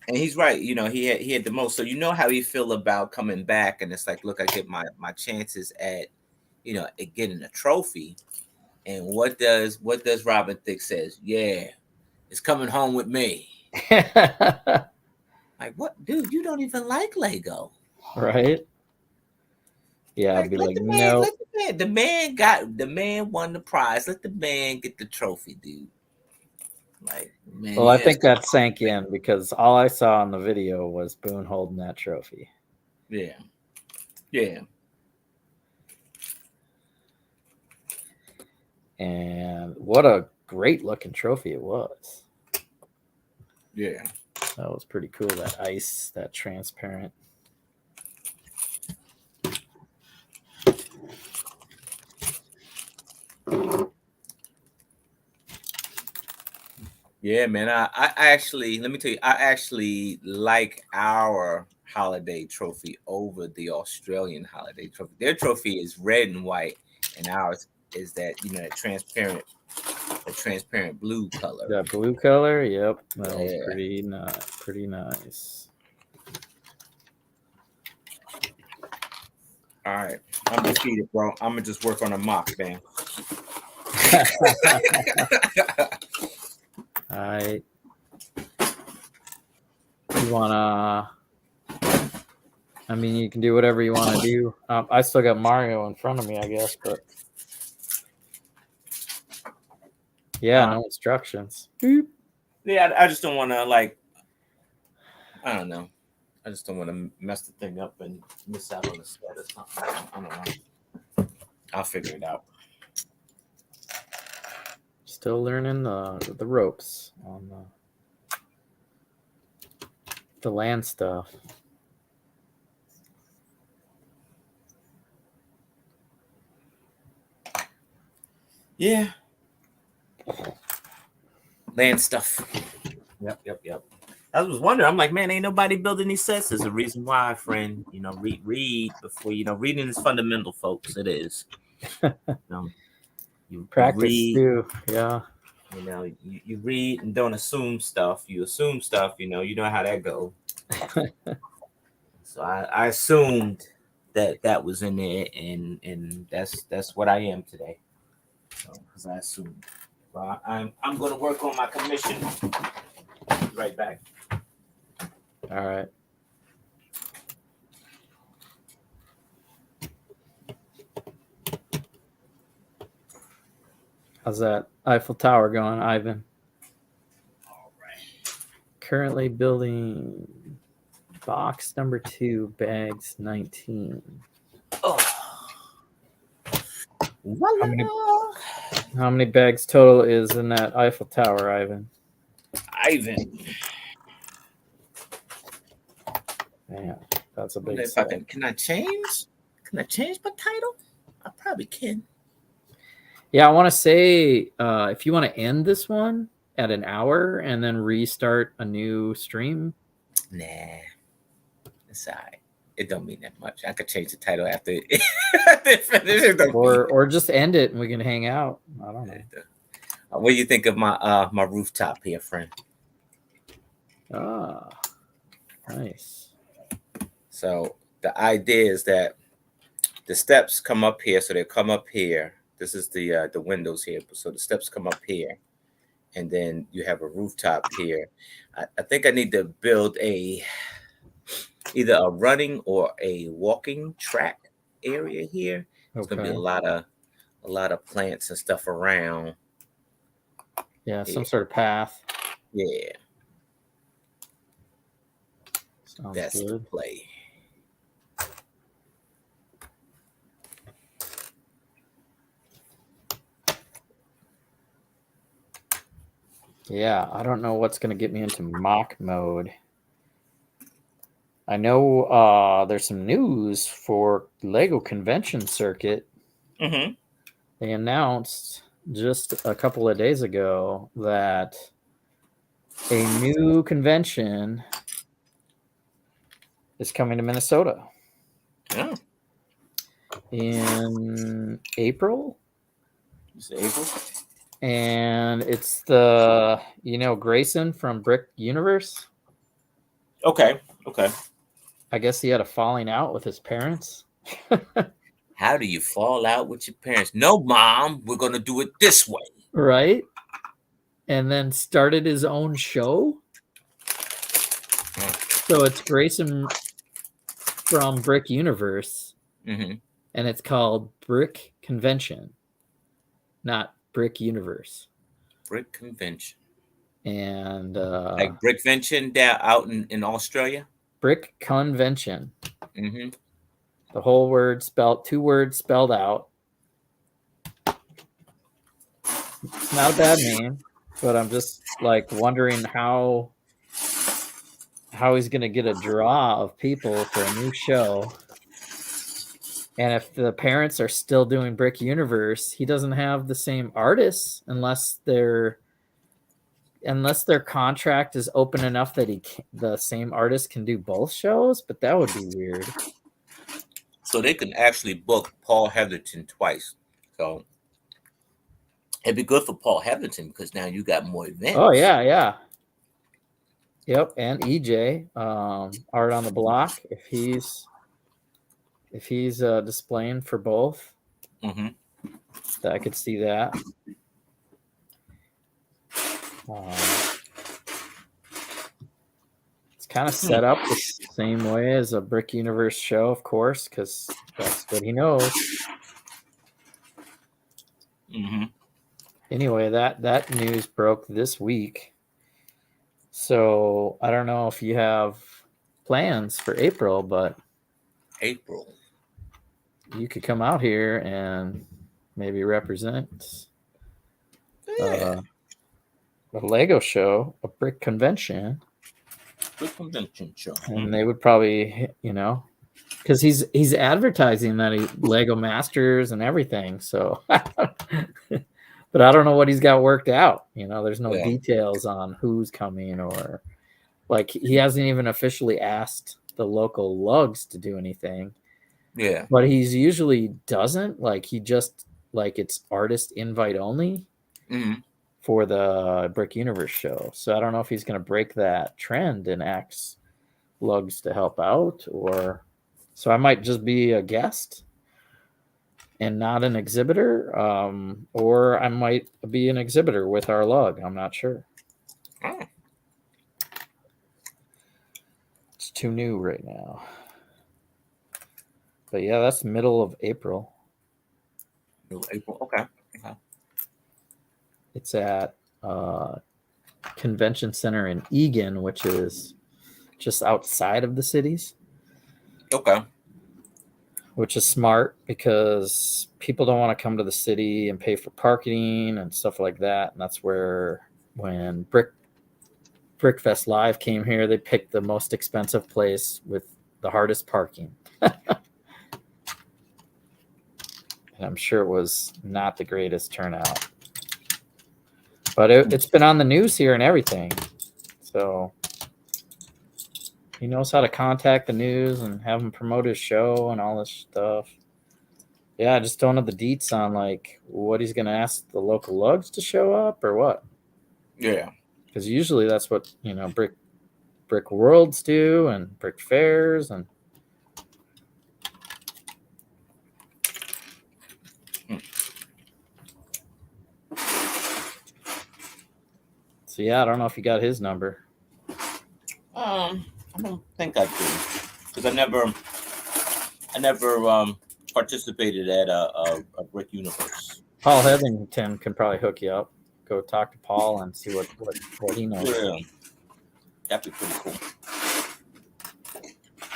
and he's right. He had the most. So you know how he feel about coming back, and it's like, look, I get my chances at getting a trophy. And what does Robin Thicke says? Yeah, it's coming home with me. Like, what, dude? You don't even like Lego, right? Yeah, I'd be like, no. The man won the prize. Let the man get the trophy, dude. Like, man. Well, I think that sank in because all I saw in the video was Boone holding that trophy. Yeah. And what a great looking trophy it was. Yeah. That was pretty cool. That ice, that transparent. Yeah, man. I actually, let me tell you, I actually like our holiday trophy over the Australian holiday trophy. Their trophy is red and white, and ours is that, that transparent blue color. That blue color, yep. That was Yeah. pretty nice. All right. I'm defeated, bro. I'm gonna just work on a mock, man. All right. You wanna? I mean, you can do whatever you want to do. I still got Mario in front of me, I guess, but yeah, no instructions. Yeah, I just don't want to I don't know. I just don't want to mess the thing up and miss out on the set or something. I don't know. I'll figure it out. Still learning the ropes on the land stuff. Yeah. Land stuff. Yep. I was wondering. I'm like, man, ain't nobody building these sets. There's a reason why, friend. Read before. Reading is fundamental, folks. It is. You Practice read, too. Yeah. You read and don't assume stuff. You assume stuff. You know how that go. So I assumed that was in there, and that's what I am today. Because I assumed. Well, I'm going to work on my commission. Right back. All right. How's that Eiffel Tower going, Ivan? All right. Currently building box number 2, bags 19. Oh. How many bags total is in that Eiffel Tower, Ivan? Man, that's a big If can I change? Can I change my title? I probably can. Yeah, I want to say if you want to end this one at an hour and then restart a new stream. Nah, it's all right. It don't mean that much. I could change the title after or just end it and we can hang out. I don't know. What do you think of my rooftop here, friend? Ah, nice. So the idea is that the steps come up here, so they come up here. This is the windows here, so the steps come up here, and then you have a rooftop here. I think I need to build either a running or a walking track area here. There's gonna be a lot of plants and stuff around. Yeah, some sort of path. Yeah, Sounds that's good. the play. Yeah, I don't know what's going to get me into mock mode. I know there's some news for Lego Convention Circuit. Mm-hmm. They announced just a couple of days ago that a new convention is coming to Minnesota. Oh. In April. Is it April? And it's the, Grayson from Brick Universe. Okay. I guess he had a falling out with his parents. How do you fall out with your parents? No, Mom, we're going to do it this way. Right. And then started his own show. So it's Grayson from Brick Universe. Mm-hmm. And it's called Brick Convention, not Brick Universe. Brick Convention. And like Brick Convention down out in Australia? Brick Convention. Mm-hmm. The whole word spelled, 2 words spelled out. It's not a bad name, but I'm just wondering how how he's going to get a draw of people for a new show. And if the parents are still doing Brick Universe, he doesn't have the same artists unless their contract is open enough that the same artist can do both shows. But that would be weird. So they can actually book Paul Heatherton twice. So it'd be good for Paul Heatherton because now you got more events. Oh yeah. Yep, and EJ, Art on the Block, if he's displaying for both, I could see that. It's kind of set up the same way as a Brick Universe show, of course, because that's what he knows. Anyway, that news broke this week. So I don't know if you have plans for April, but April, you could come out here and maybe represent a Lego show, a brick convention. Brick convention show. And they would probably, because he's advertising that he Lego Masters and everything. So, but I don't know what he's got worked out. There's no details on who's coming or like he hasn't even officially asked the local lugs to do anything. Yeah. But he's usually doesn't he just it's artist invite only for the Brick Universe show. So I don't know if he's going to break that trend and ask lugs to help out so I might just be a guest and not an exhibitor, or I might be an exhibitor with our lug. I'm not sure. It's too new right now. But yeah, that's middle of April. Middle of April, okay. It's at Convention Center in Eagan, which is just outside of the cities. Okay. Which is smart because people don't want to come to the city and pay for parking and stuff like that. And that's where when Brickfest Live came here, they picked the most expensive place with the hardest parking. And I'm sure it was not the greatest turnout. But it's been on the news here and everything. So he knows how to contact the news and have him promote his show and all this stuff. Yeah, I just don't know the deets on what he's going to ask the local lugs to show up or what. Yeah. Because usually that's what, Brick Worlds do and Brick Fairs and. So yeah, I don't know if you got his number. I don't think I do, because I never participated at a Brick Universe. Paul Hetherington can probably hook you up. Go talk to Paul and see what he knows. Yeah, that'd be pretty cool.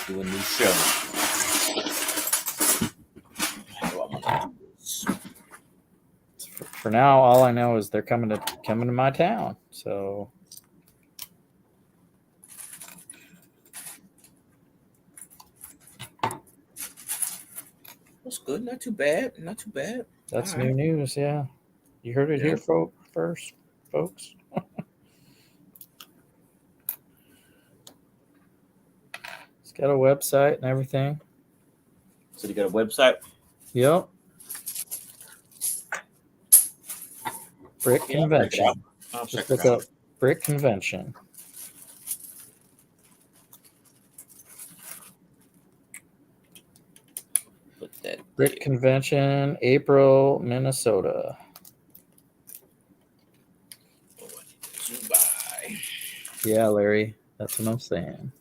Do a new show. How do I want to do this? For now, all I know is they're coming to my town. So. That's good. Not too bad. That's all new news. Yeah. You heard it here first, folks. It's got a website and everything. So you got a website? Yep. Brick Convention. Just look up Brick Convention. Brick Convention, April, Minnesota. Dubai. Yeah, Larry. That's what I'm saying.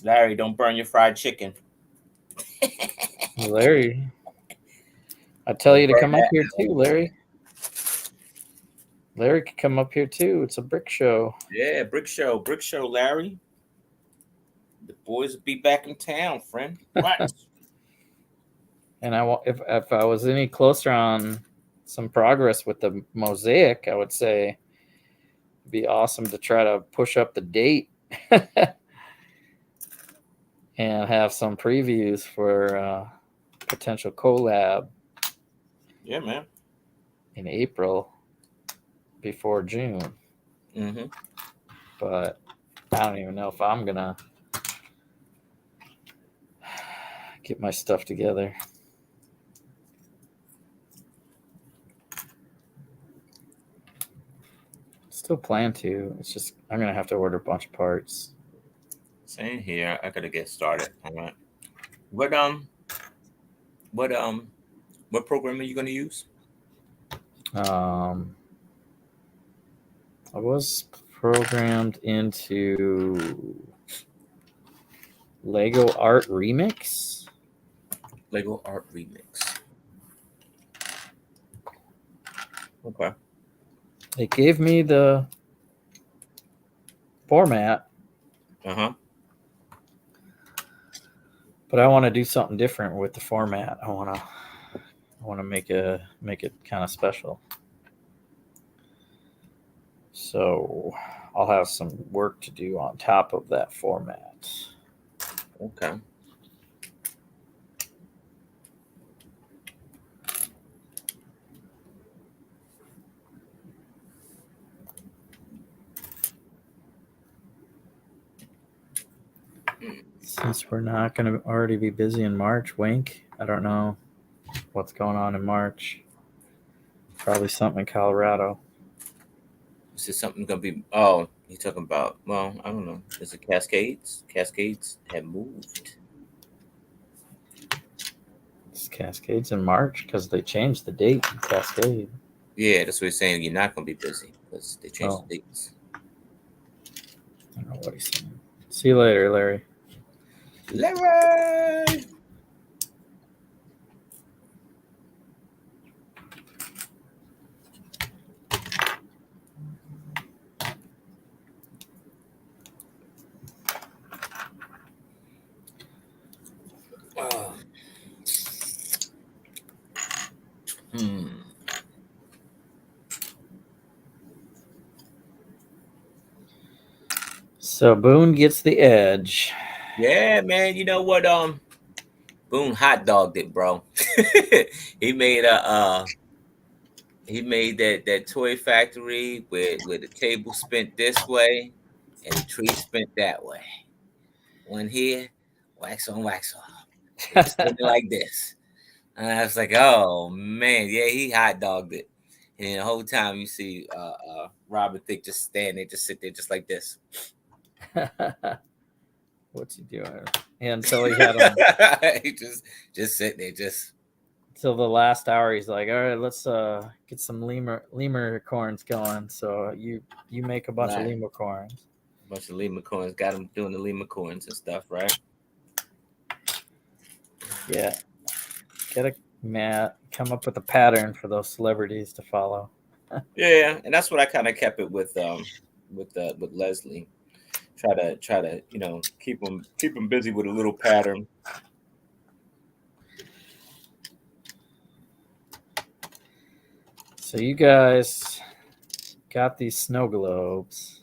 Larry, don't burn your fried chicken. Larry. I tell you to come up here too, Larry. Larry could come up here too. It's a brick show. Yeah, brick show, Larry. The boys will be back in town, friend. Right. And if I was any closer on some progress with the mosaic, I would say be awesome to try to push up the date and have some previews for potential collab. Yeah, man. In April before June. Mm-hmm. But I don't even know if I'm gonna get my stuff together. Still plan to. It's just I'm gonna have to order a bunch of parts. Same here. I gotta get started. All right. What program are you gonna use? I was programmed into Lego Art Remix. Lego Art Remix. Okay. It gave me the format, Uh-huh. but I want to do something different with the format. I want to make it kind of special. So I'll have some work to do on top of that format. Okay. Since we're not going to already be busy in March, wink. I don't know what's going on in March. Probably something in Colorado. Is this something gonna be? Oh, you talking about? Well, I don't know. Is it Cascades? Cascades have moved. It's Cascades in March because they changed the date in Cascade. Yeah, that's what he's saying. You're not gonna be busy because they changed Oh. the dates. I don't know what he's saying. See you later, Larry. Larry. Hmm. So Boone gets the edge. Yeah, man. You know what? Boone hot dogged it, bro. He made that toy factory where the table spent this way and the tree spent that way. One here, wax on, wax off. They just spent it like this. And I was like, oh man, yeah, he hot dogged it. And the whole time you see Robin Thicke just stand there, just sit there just like this. What's he doing? Until he had him. He just sitting there, just Till the last hour, he's like, "All right, let's get some lemur corns going." So you make a bunch of lemur corns. A bunch of lemur corns. Got him doing the lemur corns and stuff, right? Yeah. Get a mat. Come up with a pattern for those celebrities to follow. Yeah, and that's what I kind of kept it with Leslie. Try to keep them busy with a little pattern. So you guys got these snow globes.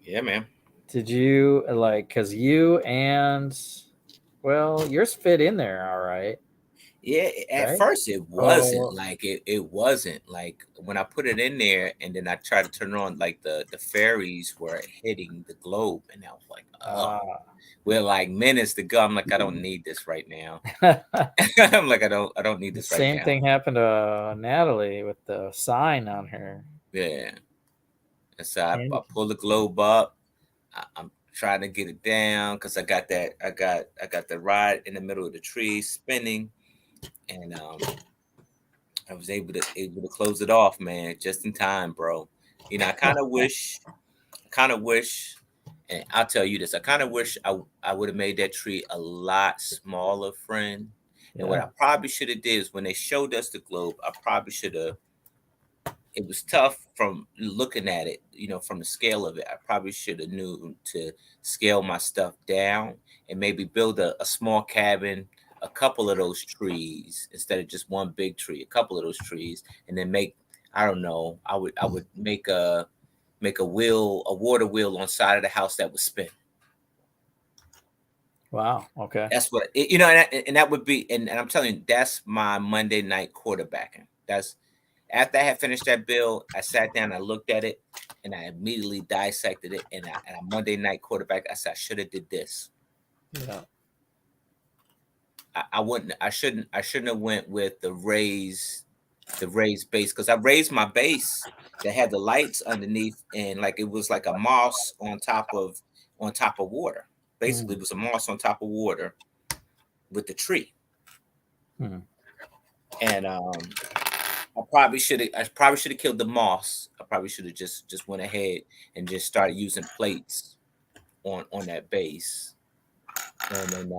Yeah, man. Did you because you and yours fit in there all right? Yeah, at right? first it wasn't it wasn't like when I put it in there and then I tried to turn it on, like the fairies were hitting the globe and I was like, we're like minutes to go. I'm like, I don't need this right now. I'm like, I don't need this right now. The same thing happened to Natalie with the sign on her. Yeah. And so I pull the globe up. I'm trying to get it down because I got the rod in the middle of the tree spinning. And I was able to close it off, man, just in time, bro. I kind of wish, and I'll tell you this, I kind of wish I would have made that tree a lot smaller, friend. Yeah. And what I probably should have did is when they showed us the globe, I probably should have. It was tough from looking at it, from the scale of it. I probably should have knew to scale my stuff down and maybe build a small cabin, a couple of those trees instead of just one big tree, a couple of those trees, and then make I don't know. I would make a water wheel on side of the house that would spin. Wow. Okay. That's what and that would be, and I'm telling you, that's my Monday night quarterbacking. That's after I had finished that bill, I sat down, I looked at it, and I immediately dissected it. And I Monday night quarterback, I said I should have did this. Yeah. I wouldn't. I shouldn't have went with the raised base, because I raised my base that had the lights underneath, and like it was like a moss on top of water. Basically, it was a moss on top of water with the tree. And I probably should have killed the moss. I probably should have just went ahead and just started using plates on that base, and then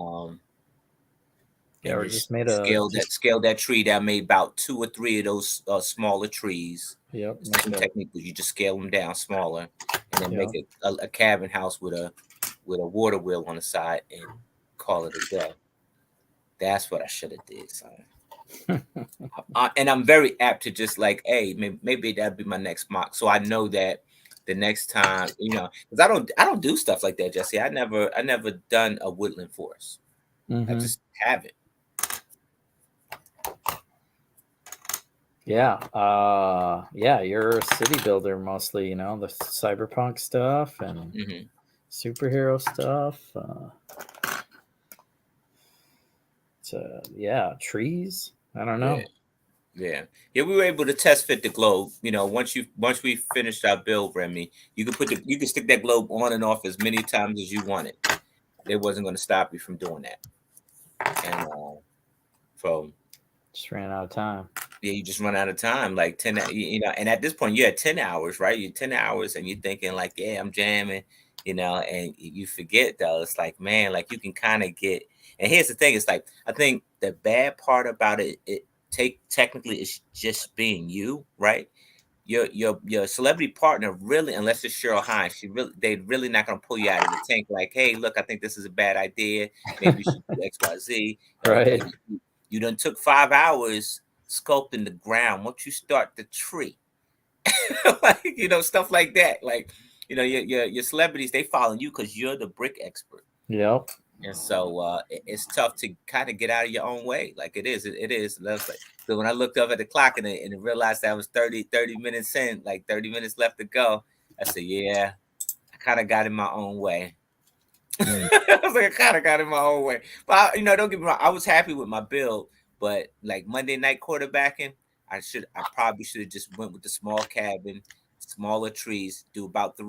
Yeah, or and just just made a scale that tree down. Made about 2 or 3 of those smaller trees. Yep. The same technique, but you just scale them down smaller, and then Yeah. make a cabin house with a water wheel on the side, and call it a day. That's what I should have did, son. And I'm very apt to just like, hey, maybe that'd be my next mock, so I know that the next time, because I don't do stuff like that, Jesse. I never done a woodland forest. I just haven't. Yeah. Yeah, you're a city builder mostly, the cyberpunk stuff and superhero stuff. Trees. I don't know. Yeah. We were able to test fit the globe. Once we finished our build, Remy, you could stick that globe on and off as many times as you wanted. It wasn't going to stop you from doing that. And so just ran out of time. Yeah, you just run out of time, like 10, and at this point you had 10 hours, right? You're 10 hours and you're thinking like, yeah, I'm jamming, and you forget though. It's like, man, like you can kind of get, and here's the thing, it's like, I think the bad part about it technically is just being you, right? Your celebrity partner, really, unless it's Cheryl Hines, they really not gonna pull you out of the tank like, hey, look, I think this is a bad idea. Maybe you should do XYZ. Right. You done took 5 hours sculpting the ground. Once you start the tree, like stuff like that. Like your celebrities, they follow you because you're the brick expert. Yep. And so it's tough to kind of get out of your own way. Like it is. So when I looked up at the clock and realized that I was 30 minutes in, like 30 minutes left to go, I said, yeah, I kind of got in my own way. I was like, I kind of got in my own way. But don't get me wrong, I was happy with my build. But like Monday night quarterbacking, I probably should have just went with the small cabin, smaller trees, do about 2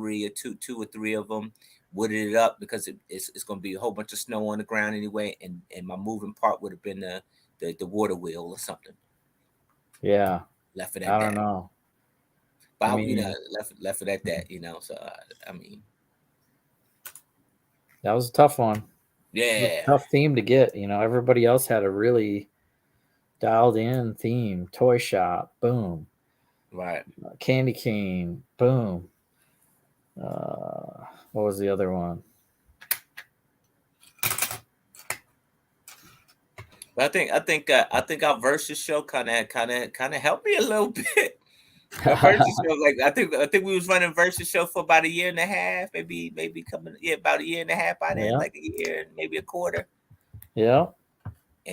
or 3 of them, wooded it up because it's going to be a whole bunch of snow on the ground anyway, and my moving part would have been the water wheel or something. Yeah, left it at I that. don't know. But I mean, left it at that. So I mean, that was a tough one. Yeah, tough theme to get. Everybody else had a really dialed in theme. Toy shop, boom. Right. Candy cane, boom. What was the other one? But I think our versus show kind of helped me a little bit. Our versus show, like I think we was running versus show for about a year and a half, maybe about a year and a half by then, like a year, maybe a quarter. Yeah.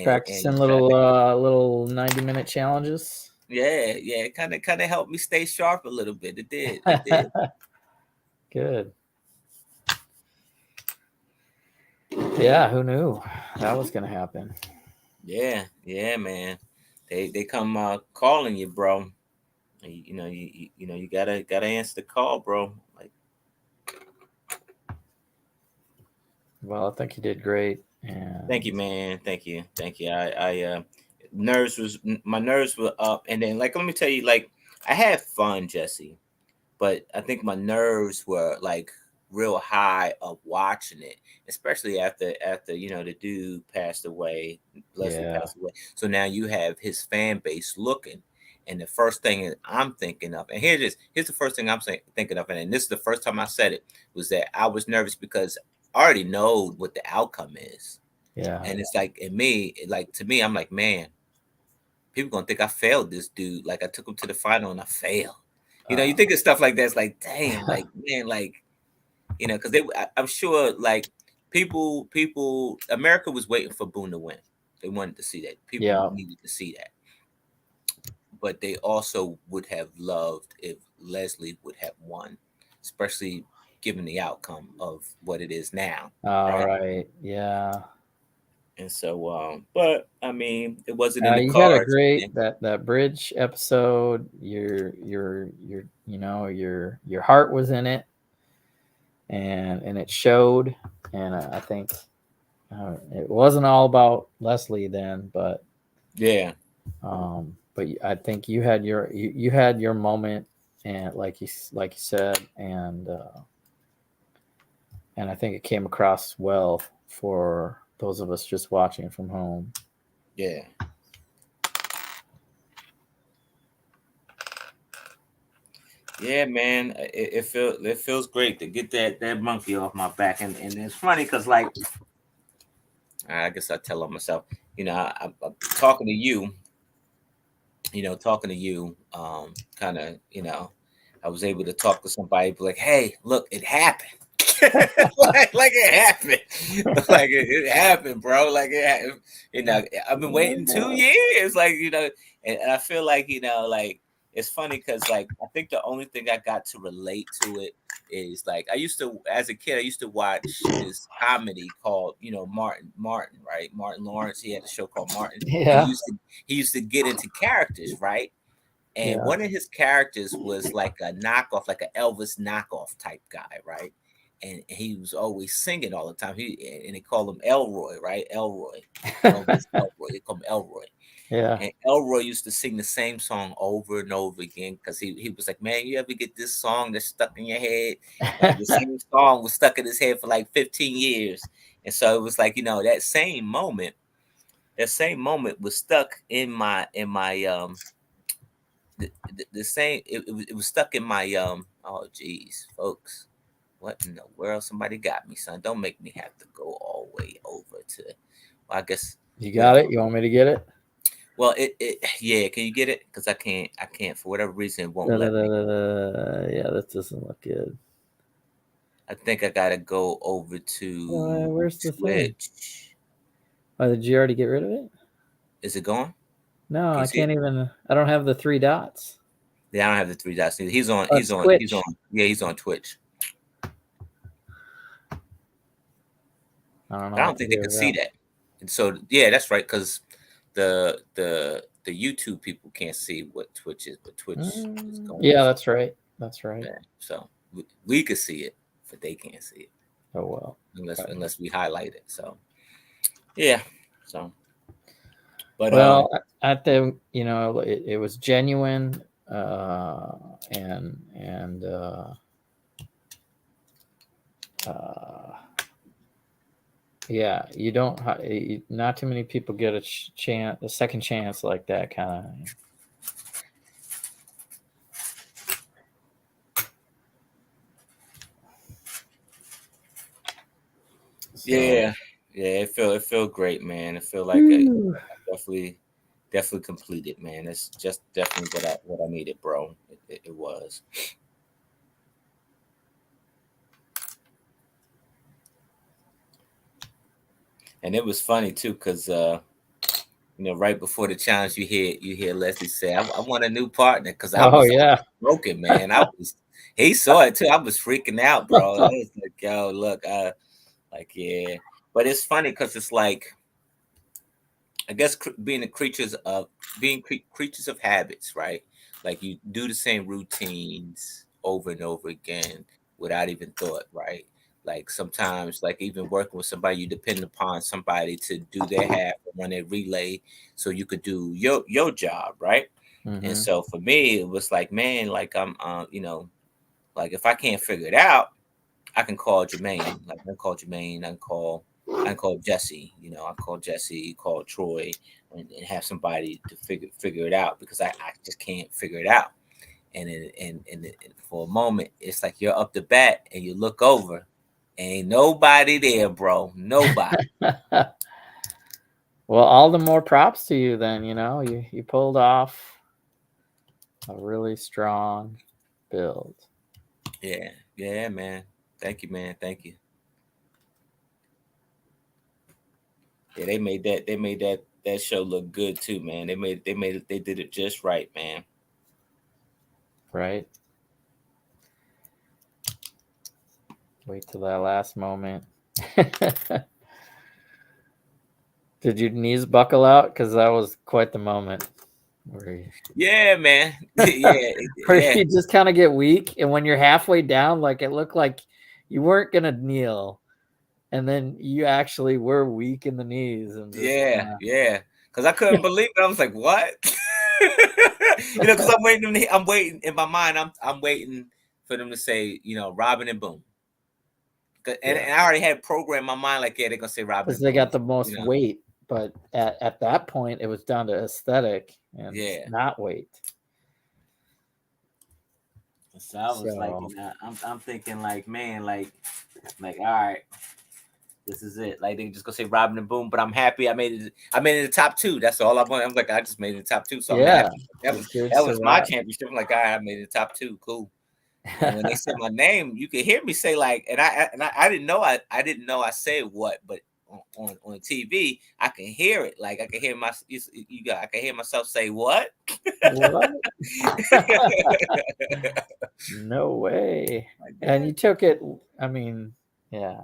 Practicing little 90-minute challenges. Yeah, it kind of helped me stay sharp a little bit. It did. Good. Yeah, who knew that was gonna happen? Yeah, man. They come calling you, bro. You gotta answer the call, bro. Like, well, I think you did great. And thank you, man. Thank you. I my nerves were up, and then like let me tell you, like I had fun, Jesse, but I think my nerves were like real high of watching it, especially after the dude passed away, Leslie passed away. So now you have his fan base looking, and the first thing I'm thinking of, and here's the first thing I'm thinking of, and this is the first time I said it, was that I was nervous because I already know what the outcome is. Yeah. And it's like to me, I'm like, man, people gonna think I failed this dude. Like I took him to the final and I failed. You think of stuff like that. It's like, damn, like man, like because I'm sure like people, America was waiting for Boone to win. They wanted to see that. People needed to see that. But they also would have loved if Leslie would have won, especially given the outcome of what it is now. All right. Yeah. And so, but I mean, it wasn't in the You cards. had a great that bridge episode. Your your heart was in it, and it showed. And I think it wasn't all about Leslie then, but yeah. But I think you had your moment, and like you said, and I think it came across well for those of us just watching from home. Yeah. Yeah, man, it feels great to get that monkey off my back, and it's funny because like I guess I tell on myself, I'm talking to you, kind of, I was able to talk to somebody, be like, hey, look, it happened. like it happened, like it happened, bro. Like it happened. I've been waiting 2 years, like and I feel like like it's funny because like I think the only thing I got to relate to it is like I used to, as a kid, I used to watch this comedy called Martin, right? Martin Lawrence. He had a show called Martin. Yeah. He used to get into characters, right? And one of his characters was like a knockoff, like an Elvis knockoff type guy, right? And he was always singing all the time. And they called him Elroy, right? Elroy. Elvis Elroy. They call him Elroy. Yeah. And Elroy used to sing the same song over and over again because he was like, man, you ever get this song that's stuck in your head? Like the same song was stuck in his head for like 15 years. And so it was like, that same moment was stuck in my the same it was stuck in my oh geez, folks. What in the world? Somebody got me, son. Don't make me have to go all the way over to. Well, I guess you got it. You want me to get it? Well, yeah. Can you get it? Because I can't for whatever reason it won't let me. Yeah, that doesn't look good. I think I gotta go over to where's the Twitch. thing? Oh, did you already get rid of it? Is it gone? No, I can't even. I don't have the 3 dots. Yeah, I don't have the 3 dots. He's on. Twitch. Yeah, he's on Twitch. I don't think they can see that. And so yeah, that's right. Because the YouTube people can't see what Twitch is, but Twitch is going. Yeah, that's right. That's right. Yeah, so we could see it, but they can't see it. Oh well. Unless we highlight it. So yeah. So. But I think it was genuine, and yeah, you don't. Not too many people get a second chance like that kind of. So. Yeah, it feel great, man. I feel like I definitely completed, man. It's just definitely what I needed, bro. It was. And it was funny too, because right before the challenge, you hear Leslie say, "I want a new partner," because I was broken, man. He saw it too. I was freaking out, bro. I was like, "Yo, look, yeah." But it's funny because it's like, I guess being creatures of habits, right? Like you do the same routines over and over again without even thought, right? Like sometimes, like even working with somebody, you depend upon somebody to do their half and run a relay so you could do your job, right? Mm-hmm. And so for me, it was like, man, like I'm, like if I can't figure it out, I can call Jermaine. Like I can call Jermaine. I can call Jesse. I call Jesse, call Troy, and have somebody to figure it out because I just can't figure it out. And for a moment, it's like you're up the bat and you look over. Ain't nobody there, bro. Nobody. Well, all the more props to you then, you pulled off a really strong build. Yeah, man. Thank you, man. Thank you. Yeah, they made that show look good too, man. They did it just right, man. Right? Wait till that last moment. Did your knees buckle out? Because that was quite the moment. Yeah, man. Yeah, Where yeah. you just kind of get weak, and when you're halfway down, like it looked like you weren't gonna kneel, and then you actually were weak in the knees, and just Yeah. Because I couldn't believe it. I was like, "What?" Because I'm waiting in my mind. I'm waiting for them to say, Robin and Boom. And I already had programmed my mind like, yeah, they're gonna say Robin because and they Boom. got the most weight. But at that point, it was down to aesthetic and not weight. So I was like, I'm thinking like, man, like, all right, this is it. Like they just gonna say Robin and Boom, but I'm happy I made it. I made it in the top 2. That's all I want. I'm like, I just made it in the top 2, so I'm happy. That was my championship. I'm like, all right, I made it in the top 2. Cool. And when they said my name, you could hear me say like, and I didn't know I didn't know I said what, but on TV I can hear it. Like I can hear I can hear myself say what. What? No way. And you took it. I mean, yeah.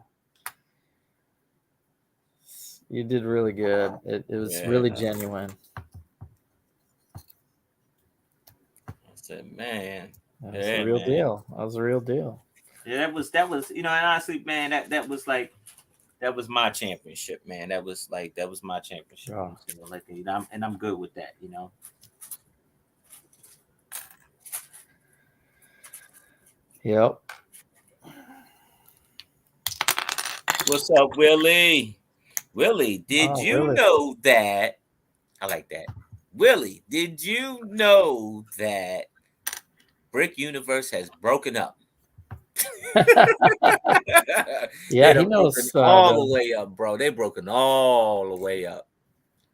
You did really good. It was really genuine. I said, man. That was the real deal. That was the real deal. Yeah, that was, and honestly, man, that was like, that was my championship, man. That was my championship. Oh. Like, I'm good with that, Yep. What's up, Willie? Willie, did you know that? I like that. Willie, did you know that Brick Universe has broken up? Yeah, he knows all the way up, bro. They broken all the way up.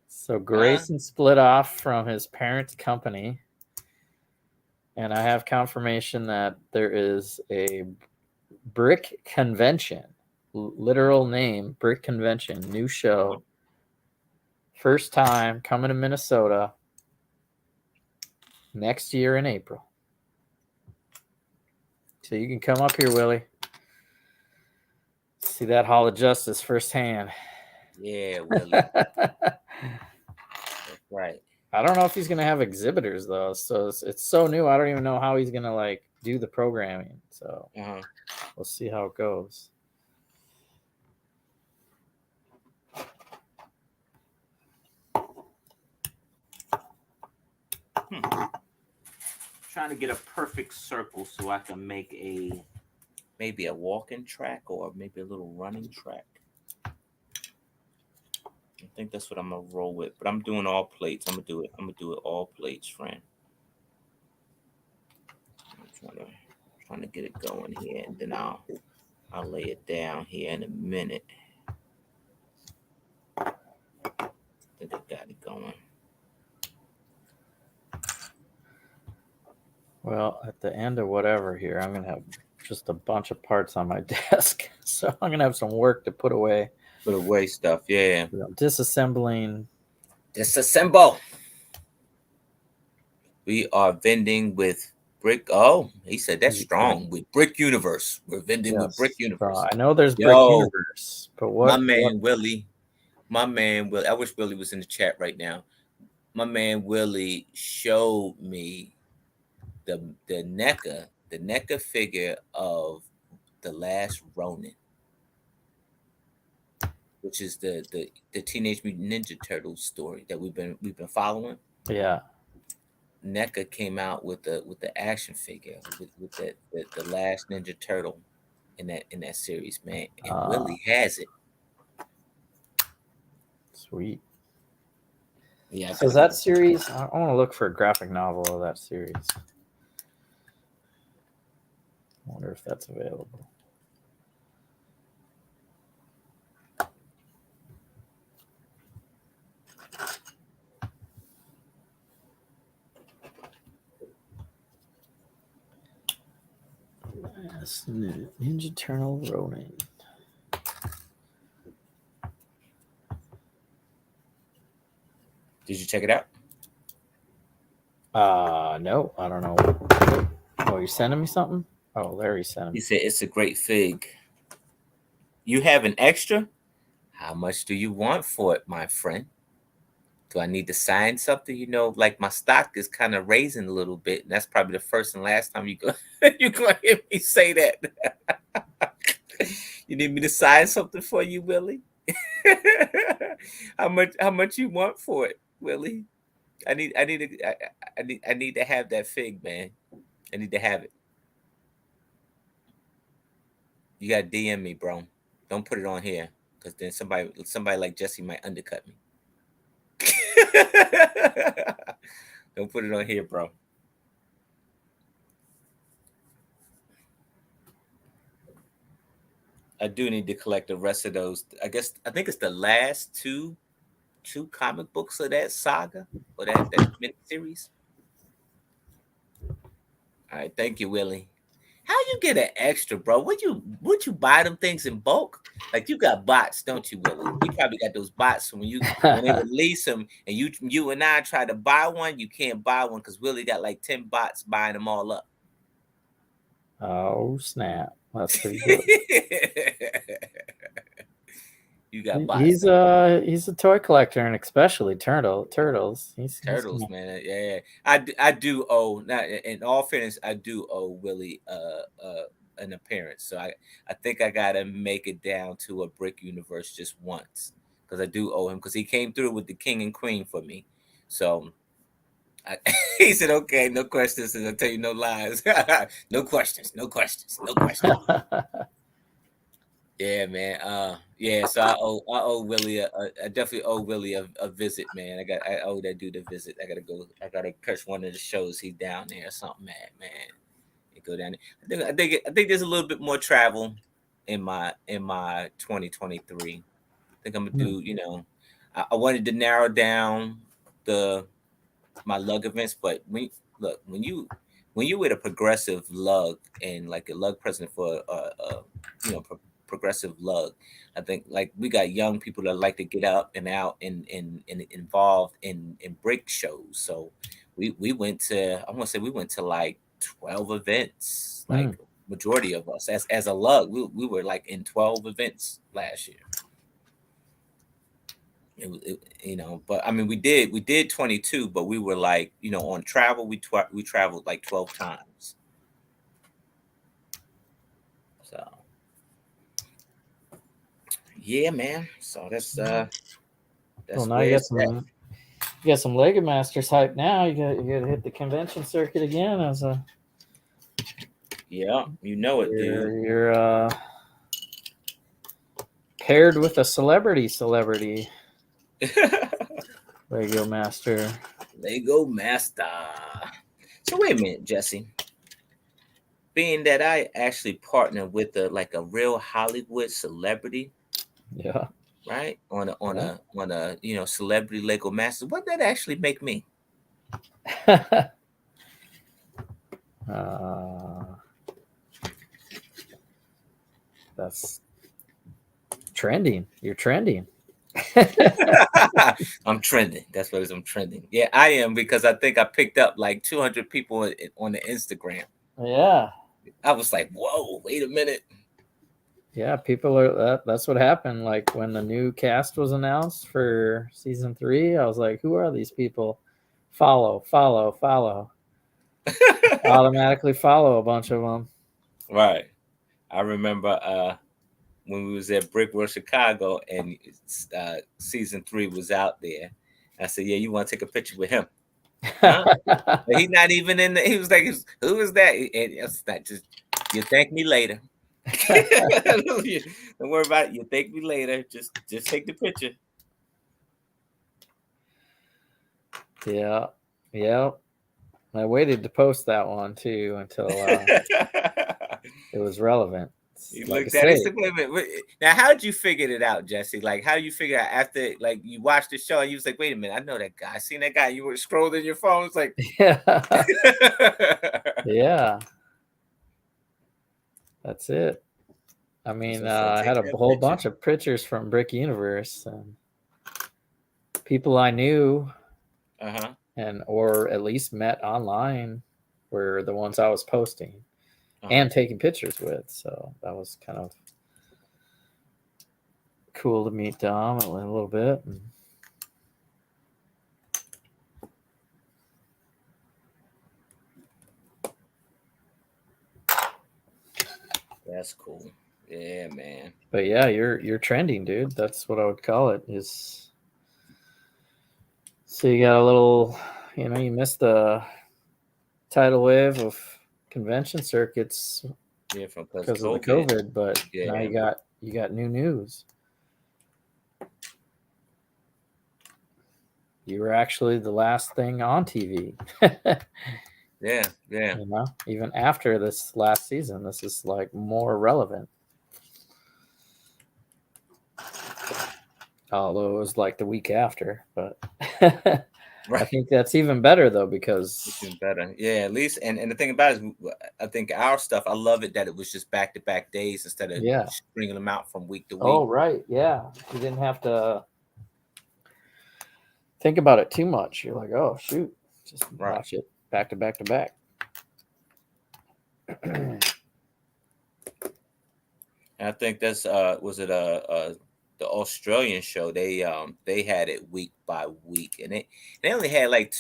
So Grayson split off from his parent company, and I have confirmation that there is a Brick Convention, literal name, Brick Convention, new show, first time coming to Minnesota next year in April. So you can come up here, Willie. See that Hall of Justice firsthand. Yeah, Willie. That's right. I don't know if he's going to have exhibitors, though. So it's so new. I don't even know how he's going to, like, do the programming. So we'll see how it goes. Trying to get a perfect circle so I can make maybe a walking track or maybe a little running track. I think that's what I'm gonna roll with. But I'm doing all plates. I'm gonna do it all plates, friend. I'm trying to get it going here, and then I'll lay it down here in a minute. I think I got it going. Well, at the end of whatever here, I'm going to have just a bunch of parts on my desk. So I'm going to have some work to put away. Put away stuff, yeah. Disassembling. Disassemble. We are vending with Brick. Oh, he said that's strong. With Brick Universe. We're vending with Brick Universe. I know there's Brick Universe, but what? Willie. My man Willie. I wish Willie was in the chat right now. My man Willie showed me the NECA figure of the Last Ronin, which is the Teenage Mutant Ninja Turtles story that we've been following. Yeah. NECA came out with the action figure with the Last Ninja Turtle in that series, man. And Willie has it. Sweet. Yeah. So is that series? I want to look for a graphic novel of that series. I wonder if that's available. Yes, Ninja Turtle Ronin. Did you check it out? No, I don't know. Oh, you're sending me something? Oh, Larry sent He me. said it's a great fig. You have an extra? How much do you want for it, my friend? Do I need to sign something? You know, like my stock is kind of raising a little bit, and that's probably the first and last time you gonna hear me say that. You need me to sign something for you, Willie? How much you want for it, Willie? I need to have that fig, man. I need to have it. You gotta DM me, bro. Don't put it on here, because then somebody like Jesse might undercut me. Don't put it on here, bro. I do need to collect the rest of those. I think it's the last two comic books of that saga or that mini series. All right, thank you, Willie. How you get an extra, bro? Would you buy them things in bulk? Like you got bots, don't you, Willie? You probably got those bots when they release them, and you and I try to buy one, you can't buy one because Willie got like 10 bots buying them all up. Oh snap! That's pretty good. You got bots. He's a toy collector, and especially turtles. Turtles, man. Yeah. I do owe, not in all fairness, I do owe Willie an appearance. So I think I gotta make it down to a Brick Universe just once, because I do owe him, because he came through with the King and Queen for me. So he said, okay, no questions, and I'll tell you no lies. No questions, no questions, no questions. Yeah, man. Yeah. So I owe Willie I definitely owe Willie a visit, man. I owe that dude a visit. I gotta go. I gotta catch one of the shows. He's down there or something, man. And go down there. I think there's a little bit more travel in my 2023. I think I'm gonna do. You know, I wanted to narrow down my lug events, but when you with a progressive lug and like a lug president for you know progressive lug, I think like we got young people that like to get up and out and involved in break shows. So we went to, I want to say we went to like 12 events, like majority of us as a lug, we were like in 12 events last year. You know, but I mean, we did 22, but we were like, you know, on travel, we traveled like 12 times. So yeah, man. So that's well, now you got some Lego Masters hype. Now you got to hit the convention circuit again as a. Yeah, you know it, dude. You're paired with a celebrity. Lego Master. Lego Master. So wait a minute, Jesse. Being that I actually partnered with a real Hollywood celebrity, Yeah. right? On a you know, celebrity Lego Master, what did that actually make me? That's trending. You're trending. I'm trending. That's what it is. I'm trending. Yeah, I am, because I think I picked up like 200 people on the Instagram. Yeah. I was like, whoa, wait a minute. Yeah, people are. That's what happened. Like when the new cast was announced for season 3, I was like, who are these people? Follow. Automatically follow a bunch of them. Right. I remember when we was at Brickworld Chicago and season 3 was out there. I said, yeah, you want to take a picture with him? Huh? He's not even in he was like, who is that? And it's not just, you thank me later. Don't worry about it. You thank me later. Just take the picture. Yeah. I waited to post that one too until it was relevant. You looked at it. Now, how did you figure it out, Jesse? Like, how you figure out after, like, you watched the show and you was like, wait a minute, I know that guy. I seen that guy. You were scrolling your phone. It's like, yeah. That's it. I mean, So I take had a that whole picture. bunch of pictures from Brick Universe and people I knew and or at least met online were the ones I was posting and taking pictures with. So that was kind of cool to meet Dom a little bit. That's cool. Yeah, man. But yeah, you're trending, dude. That's what I would call it. Is so you got a little, you know, you missed the tidal wave of convention circuits Yeah, because of the COVID, but now Yeah. you got new news. You were actually the last thing on TV. Yeah. You know, even after this last season, this is like more relevant. Although it was like the week after, but I Right. think that's even better though It's because even better. Yeah, at least and the thing about it is I think our stuff, I love it that it was just back to back days instead of yeah. stringing them out from week to Oh week. right, yeah. You didn't have to think about it too much. You're like, oh shoot, just Right. watch it back to back to back. And I think that's was it the Australian show, they had it week by week, and they only had like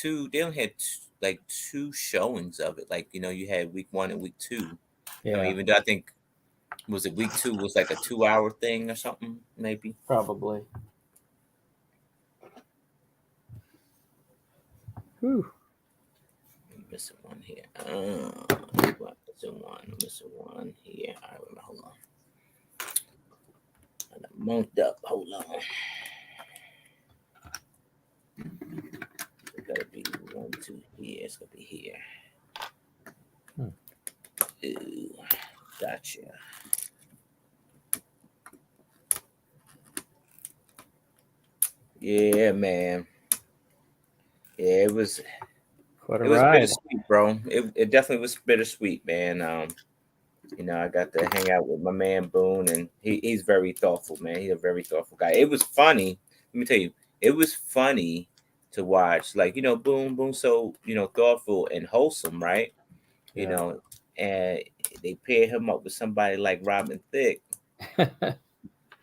like two showings of it. Like, you know, you had week 1 and week 2. I mean, Yeah, even though I think was it week 2 was like a 2-hour thing or something, maybe. probably. Whew. I'm missing one here. I'm missing one here. All right, wait a minute, hold on. I'm monked up. Hold on. It's gotta be 1, 2 here. It's gonna be here. Ooh, gotcha. Yeah, man. Yeah, What a it was ride. bittersweet, bro. It definitely was bittersweet, man. You know, I got to hang out with my man Boone, and he's very thoughtful, man. He's a very thoughtful guy. It was funny. Let me tell you, it was funny to watch. Like, you know, Boone, so, you know, thoughtful and wholesome, right? You Yeah. know, and they pair him up with somebody like Robin Thicke,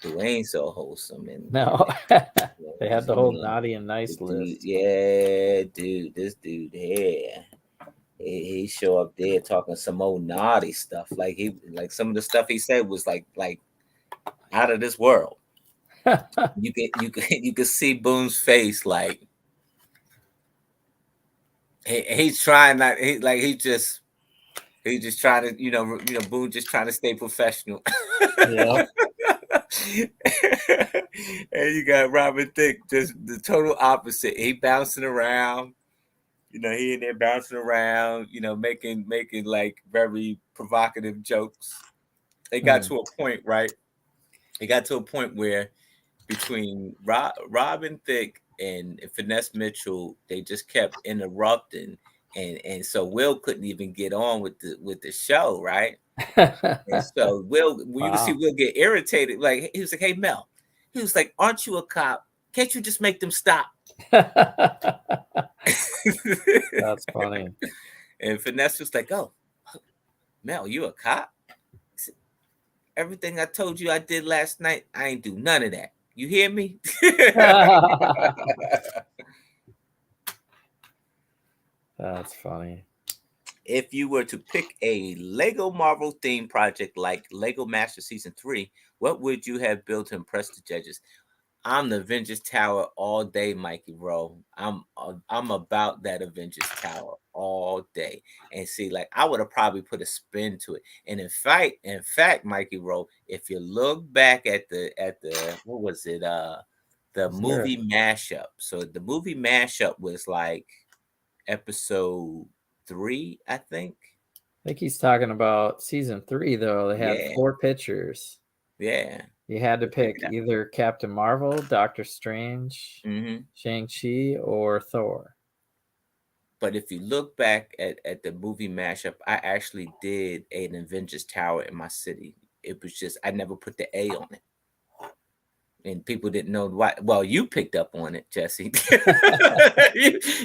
who ain't so wholesome, and No. you know, They had the whole naughty and nice list. yeah, dude, this dude here. He show up there talking some old naughty stuff. Like some of the stuff he said was like out of this world. You can see Boone's face, like he's trying not he's just trying to, Boone just trying to stay professional. Yeah. And you got Robin Thicke, just the total opposite. He bouncing around, he in there bouncing around, making like very provocative jokes. It got to a point, right? It got to a point where between Robin Thicke and Finesse Mitchell, they just kept interrupting, and so Will couldn't even get on with the show, right? And so you can see Will get irritated. Like, he was like, "Hey Mel," he was like, "Aren't you a cop? Can't you just make them stop?" That's funny. And Finesse was like, "Oh, Mel, you a cop? Everything I told you I did last night, I ain't do none of that. You hear me?" That's funny. If you were to pick a Lego Marvel theme project like Lego Master Season 3, what would you have built to impress the judges? I'm the Avengers Tower all day, Mikey Rowe. I'm about that Avengers Tower all day. And see, like, I would have probably put a spin to it. And in fact, Mikey Rowe, if you look back at the what was it? The movie mashup. So the movie mashup was like episode 3, I think. I think he's talking about season 3, though. They had 4 pictures. Yeah. You had to pick either Captain Marvel, Doctor Strange, Shang-Chi, or Thor. But if you look back at the movie mashup, I actually did an Avengers Tower in my city. It was just I never put the A on it. And people didn't know why. Well, you picked up on it, Jesse.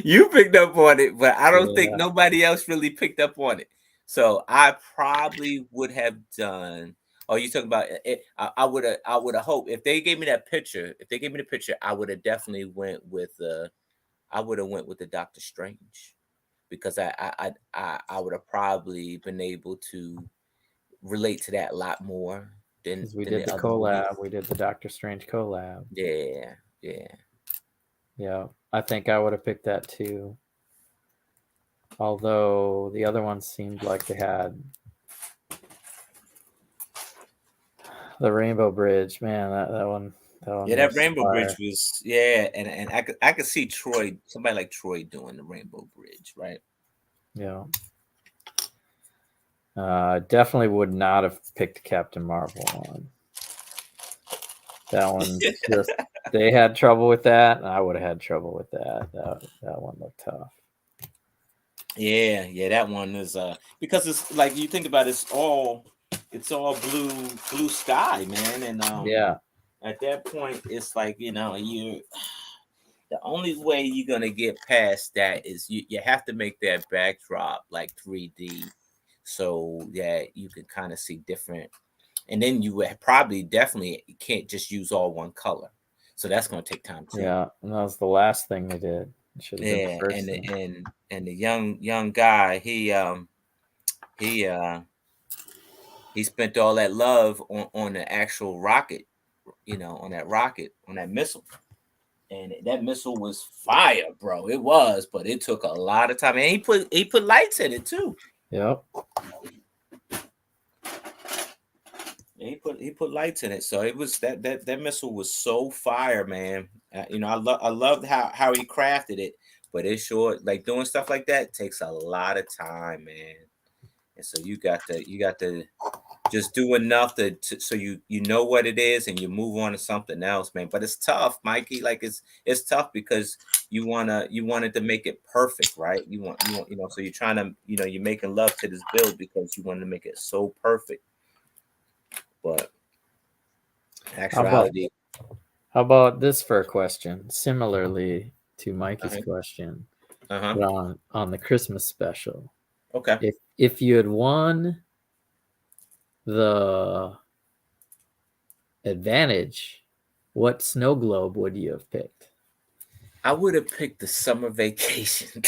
you picked up on it, but I don't think Yeah. nobody else really picked up on it. So I probably would have done. Oh, you talking about it? I would have. I would have hoped if they gave me that picture. If they gave me the picture, I would have definitely went with. I would have went with the Doctor Strange because I would have probably been able to relate to that a lot more than Because we than did the the other movies. collab. We did the Doctor Strange collab. Yeah, yeah. Yeah. I think I would have picked that too. Although the other ones seemed like they had the Rainbow Bridge. Man, that one Yeah, that was Rainbow Bridge fire. was and I could see Troy, somebody like Troy doing the Rainbow Bridge, right? Yeah. Definitely would not have picked Captain Marvel one. That one just they had trouble with that, and I would have had trouble with that. That one looked tough. Yeah, that one is because it's like you think about it, it's all blue sky, man. And Yeah. at that point it's like, you the only way you're gonna get past that is you have to make that backdrop like 3D so that you can kind of see different. And then you would probably definitely you can't just use all one color. So that's going to take time too. Yeah, and that was the last thing they did. It should have been the Yeah, first and thing. the young guy, he he spent all that love on the actual rocket, on that rocket, on that missile. And that missile was fire, bro. It was, but it took a lot of time. And he put lights in it too. Yep. He put lights in it, so it was that missile was so fire, man. I loved how he crafted it, but it sure like doing stuff like that takes a lot of time, man. And so you got to just do enough so you know what it is and you move on to something else, man. But it's tough, Mikey. Like it's tough because you wanted to make it perfect, right? You want so you're trying to you're making love to this build because you want to make it so perfect. But actuality. How about this for a question? Similarly to Mikey's question, but on the Christmas special. Okay. If you had won the advantage, what snow globe would you have picked? I would have picked the summer vacation.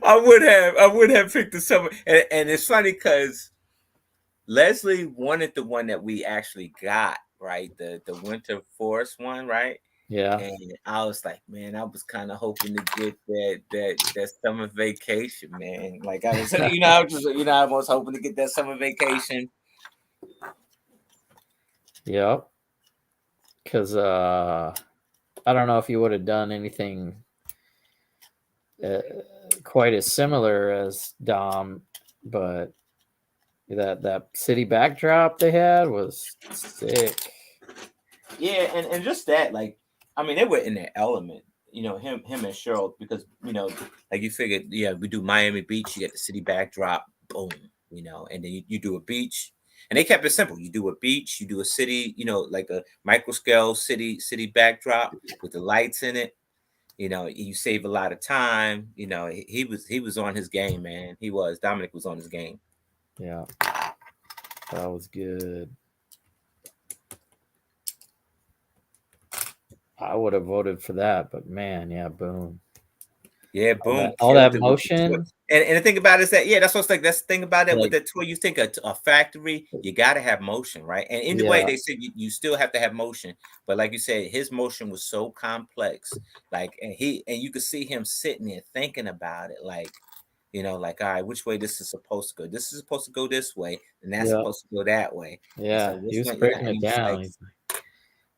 I would have picked the summer, and it's funny because Leslie wanted the one that we actually got, right? The Winter Forest one, right? Yeah. And I was like, man, I was kind of hoping to get that summer vacation, man. Like I was, I was hoping to get that summer vacation. Yep. Because I don't know if you would have done anything quite as similar as Dom, but that city backdrop they had was sick. Yeah, and just that, like, I mean, they were in their element, him and Cheryl, because like you figured, yeah, we do Miami Beach, you get the city backdrop, boom, and then you do a beach, and they kept it simple. You do a beach, you do a city, like a micro scale city backdrop with the lights in it. You save a lot of time. He was on his game, man. Dominic was on his game. Yeah, that was good. I would have voted for that, but man, yeah, boom. Yeah, boom. All that motion. And the thing about it is that, that's what's like, that's the thing about it with the toy. You think a factory, you got to have motion, right? And in the way they said you still have to have motion. But like you said, his motion was so complex. Like, and you could see him sitting there thinking about it. Like, like, all right, which way this is supposed to go? This is supposed to go this way, and that's supposed to go that way. Yeah, he was breaking it down. He's like,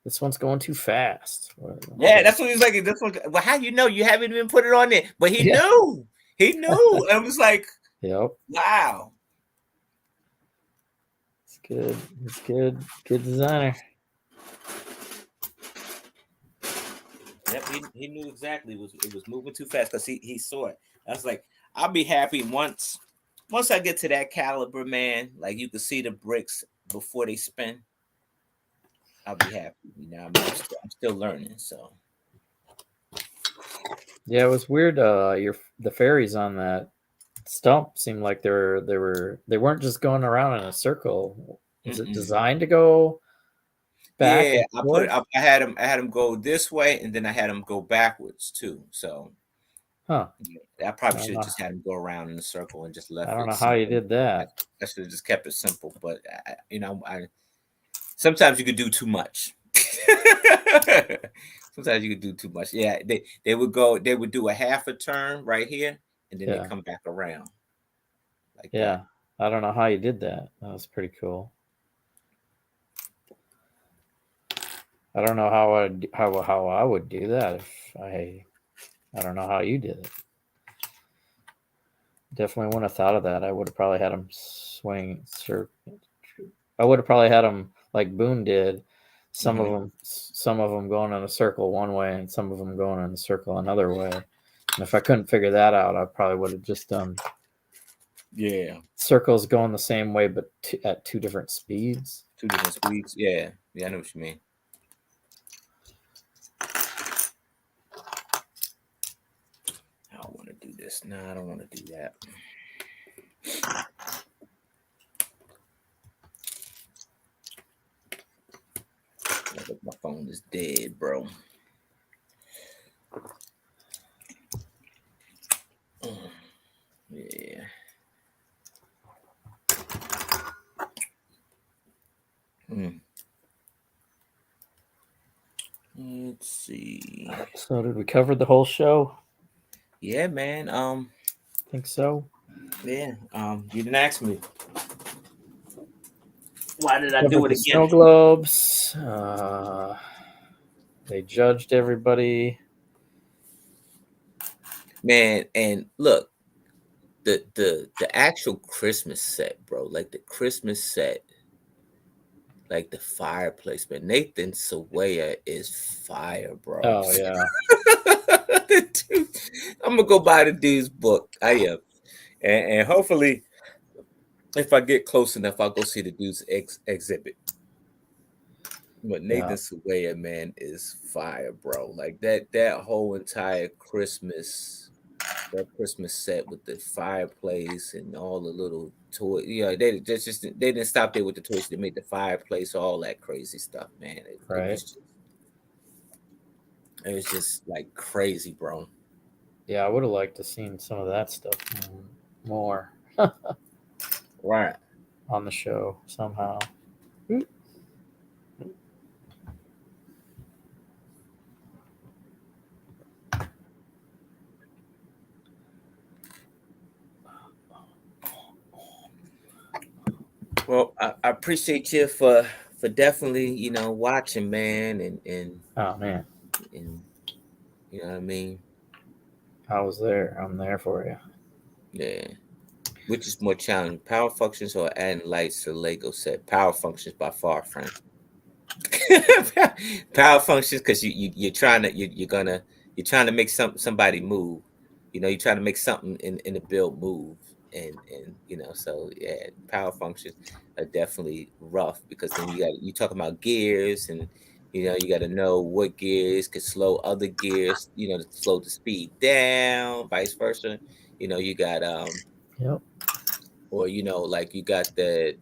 this one's going too fast. Yeah, that's what he was like. This one, well, how you know? You haven't even put it on there, but he knew. He knew. It was like, wow. It's good. It's good. Good designer. Yep, he knew exactly it was moving too fast because he saw it. I was like, I'll be happy once I get to that caliber, man. Like you can see the bricks before they spin. I'll be happy. You know, I'm still learning. So Yeah, it was weird. The fairies on that stump seemed like they weren't just going around in a circle. Was it mm-mm. designed to go back Yeah, and forth? I had him go this way, and then I had him go backwards too. So Huh. yeah, I I probably don't should have know. just had him go around in a circle and just I left don't it know how you simple. did that. I should have just kept it simple, but I sometimes you could do too much. Sometimes you could do too much. Yeah, they would do a half a turn right here, and then they Yeah. come back around like that. Yeah. I don't know how you did that. That was pretty cool. I don't know how I would do that if I don't know how you did it. Definitely wouldn't have thought of that. I would have probably had him swing. I would have probably had him like Boone did. Hmm. Some of them going in a circle one way, and some of them going in a circle another way. And if I couldn't figure that out, I probably would have just done Yeah, circles going the same way, but at two different speeds. two different speeds. Yeah, yeah, I know what you mean. I don't want to do this. No, I don't want to do that. My phone is dead, bro. Yeah. Mm. Let's see. So did we cover the whole show? Yeah, man. I think so. Yeah. You didn't ask me. Why did I do Covered it the again? snow globes. They judged everybody. Man, and look, the actual Christmas set, bro. Like the Christmas set, like the fireplace, man. Nathan Sawaya is fire, bro. Oh yeah, The dude- I'm gonna go buy the dude's book. I am, and hopefully, if I get close enough, I'll go see the dude's exhibit. But yeah, Nathan Sawaya, man, is fire, bro. Like that whole entire Christmas set with the fireplace and all the little toys. You know, they didn't stop there with the toys. They made the fireplace, all that crazy stuff, man. right. It was just like crazy, bro. Yeah, I would have liked to seen some of that stuff more Right. on the show somehow. Well, I appreciate you for definitely, watching, man, Oh man, and you know what I mean? I was there. I'm there for you. Yeah. Which is more challenging, power functions or adding lights to the Lego set? Power functions by far, friend. Power functions because you're trying to you're trying to make somebody move. You're trying to make something in the build move, and so yeah, power functions are definitely rough because then you talking about gears, and you got to know what gears could slow other gears, to slow the speed down, vice versa. You got Yep. or like you got that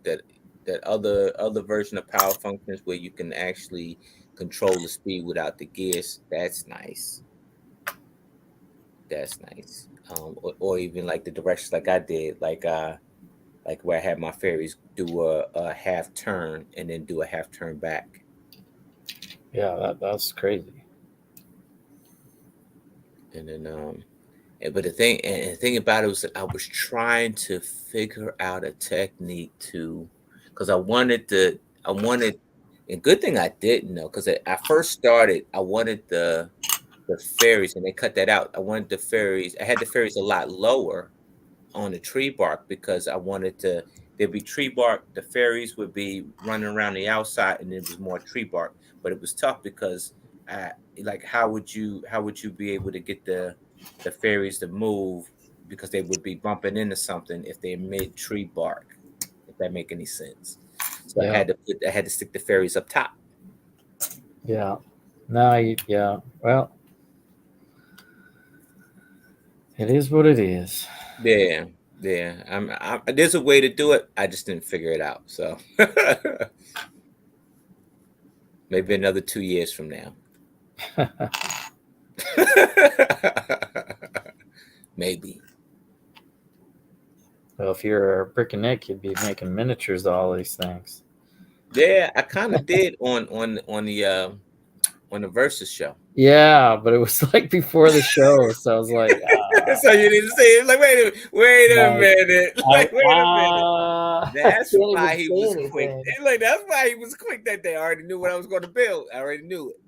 other version of power functions where you can actually control the speed without the gears. That's nice. That's nice. Or even like the directions like I did, like where I had my fairies do a half turn and then do a half turn back. Yeah, that's crazy. And then but the thing about it was that I was trying to figure out a technique to, because I wanted, and good thing I didn't know, because I first started, I wanted the fairies, and they cut that out. I wanted the fairies, I had the fairies a lot lower on the tree bark because I wanted to, there'd be tree bark, the fairies would be running around the outside, and there was more tree bark. But it was tough because like how would you be able to get the fairies to move, because they would be bumping into something if they're mid tree bark, if that make any sense. So Yeah. I had to stick the fairies up top. Yeah. No, yeah. Well, it is what it is. Yeah. There's a way to do it. I just didn't figure it out. So maybe another 2 years from now. Maybe. Well, if you're a Brick and Nick, you'd be making miniatures of all these things. Yeah, I kind of did on the Versus show. Yeah, but it was like before the show, so I was like, so you need to say it. Like, wait a minute. Like, wait a minute. That's why he was quick. Like, that's why he was quick that day. I already knew what I was going to build. I already knew it.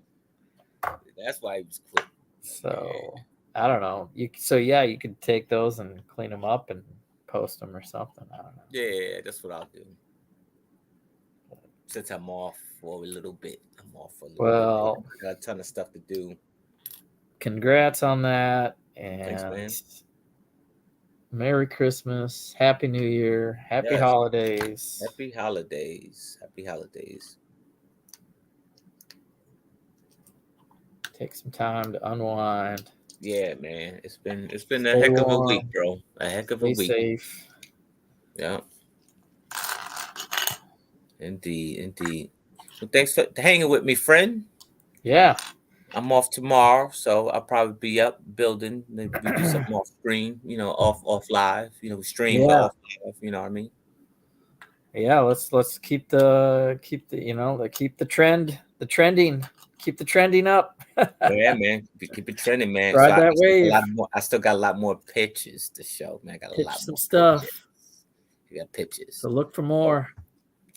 That's why he was quick. So I don't know. You could take those and clean them up and post them or something. I don't know. Yeah, that's what I'll do. Since I'm off for a little bit. Well, I got a ton of stuff to do. Congrats on that. And thanks, man. Merry Christmas. Happy New Year. Happy holidays. Happy holidays. Happy holidays. Take some time to unwind. Yeah, man. It's been a heck of a week, bro. A heck of a week. Stay safe. Yeah. Indeed. Well, thanks for hanging with me, friend. Yeah. I'm off tomorrow, so I'll probably be up building. Maybe we do something off screen, off live, stream off live, you know what I mean? Yeah, let's keep the trending up. Yeah, man. Keep it trending, man. Ride that wave. I still got a lot more pictures to show, man. I got a lot some more stuff. Pictures. You got pictures. So look for more.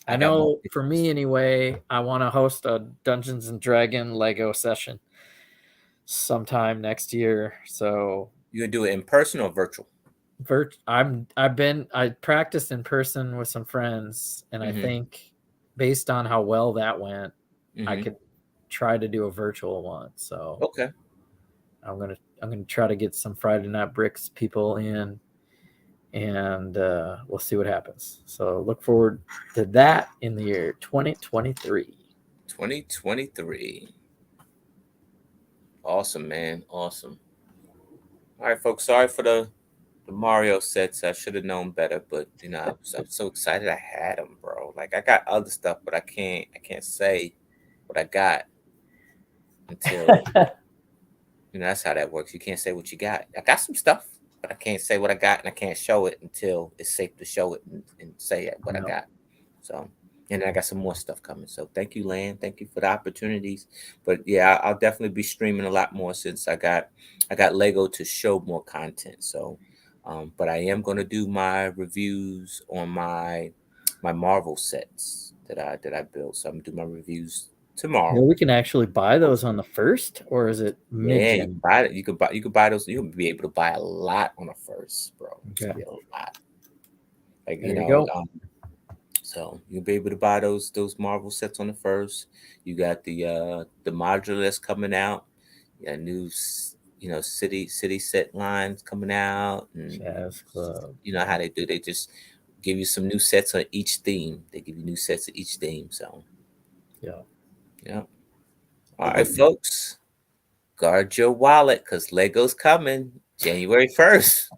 I know for me anyway, I want to host a Dungeons and Dragon Lego session sometime next year. So you gonna do it in person or virtual? I practiced in person with some friends, and I think based on how well that went, I could try to do a virtual one. So okay, I'm gonna try to get some Friday Night Bricks people in, and we'll see what happens. So look forward to that in the year 2023. 2023. Awesome, man. Awesome. All right, folks. Sorry for the Mario sets. I should have known better, but I'm so excited I had them, bro. Like I got other stuff, but I can't say what I got until that's how that works. You can't say what you got. I got some stuff, but I can't say what I got, and I can't show it until it's safe to show it and say what I got. So, and then I got some more stuff coming. So thank you, Lan. Thank you for the opportunities. But yeah, I'll definitely be streaming a lot more since I got Lego to show more content. So, but I am going to do my reviews on my Marvel sets that I built. So I'm gonna do my reviews tomorrow. Well, we can actually buy those on the 1st, or is it mid-gen? Yeah, you buy it. You can buy those. You'll be able to buy a lot on the 1st, bro. Okay. A lot. Like there you go. So you'll be able to buy those Marvel sets on the 1st. You got the modular that's coming out. You got new city set lines coming out. And Jazz Club. You know how they do. They just give you some new sets on each theme. They give you new sets of each theme. So yeah. All right, folks. Guard your wallet because Lego's coming January 1st.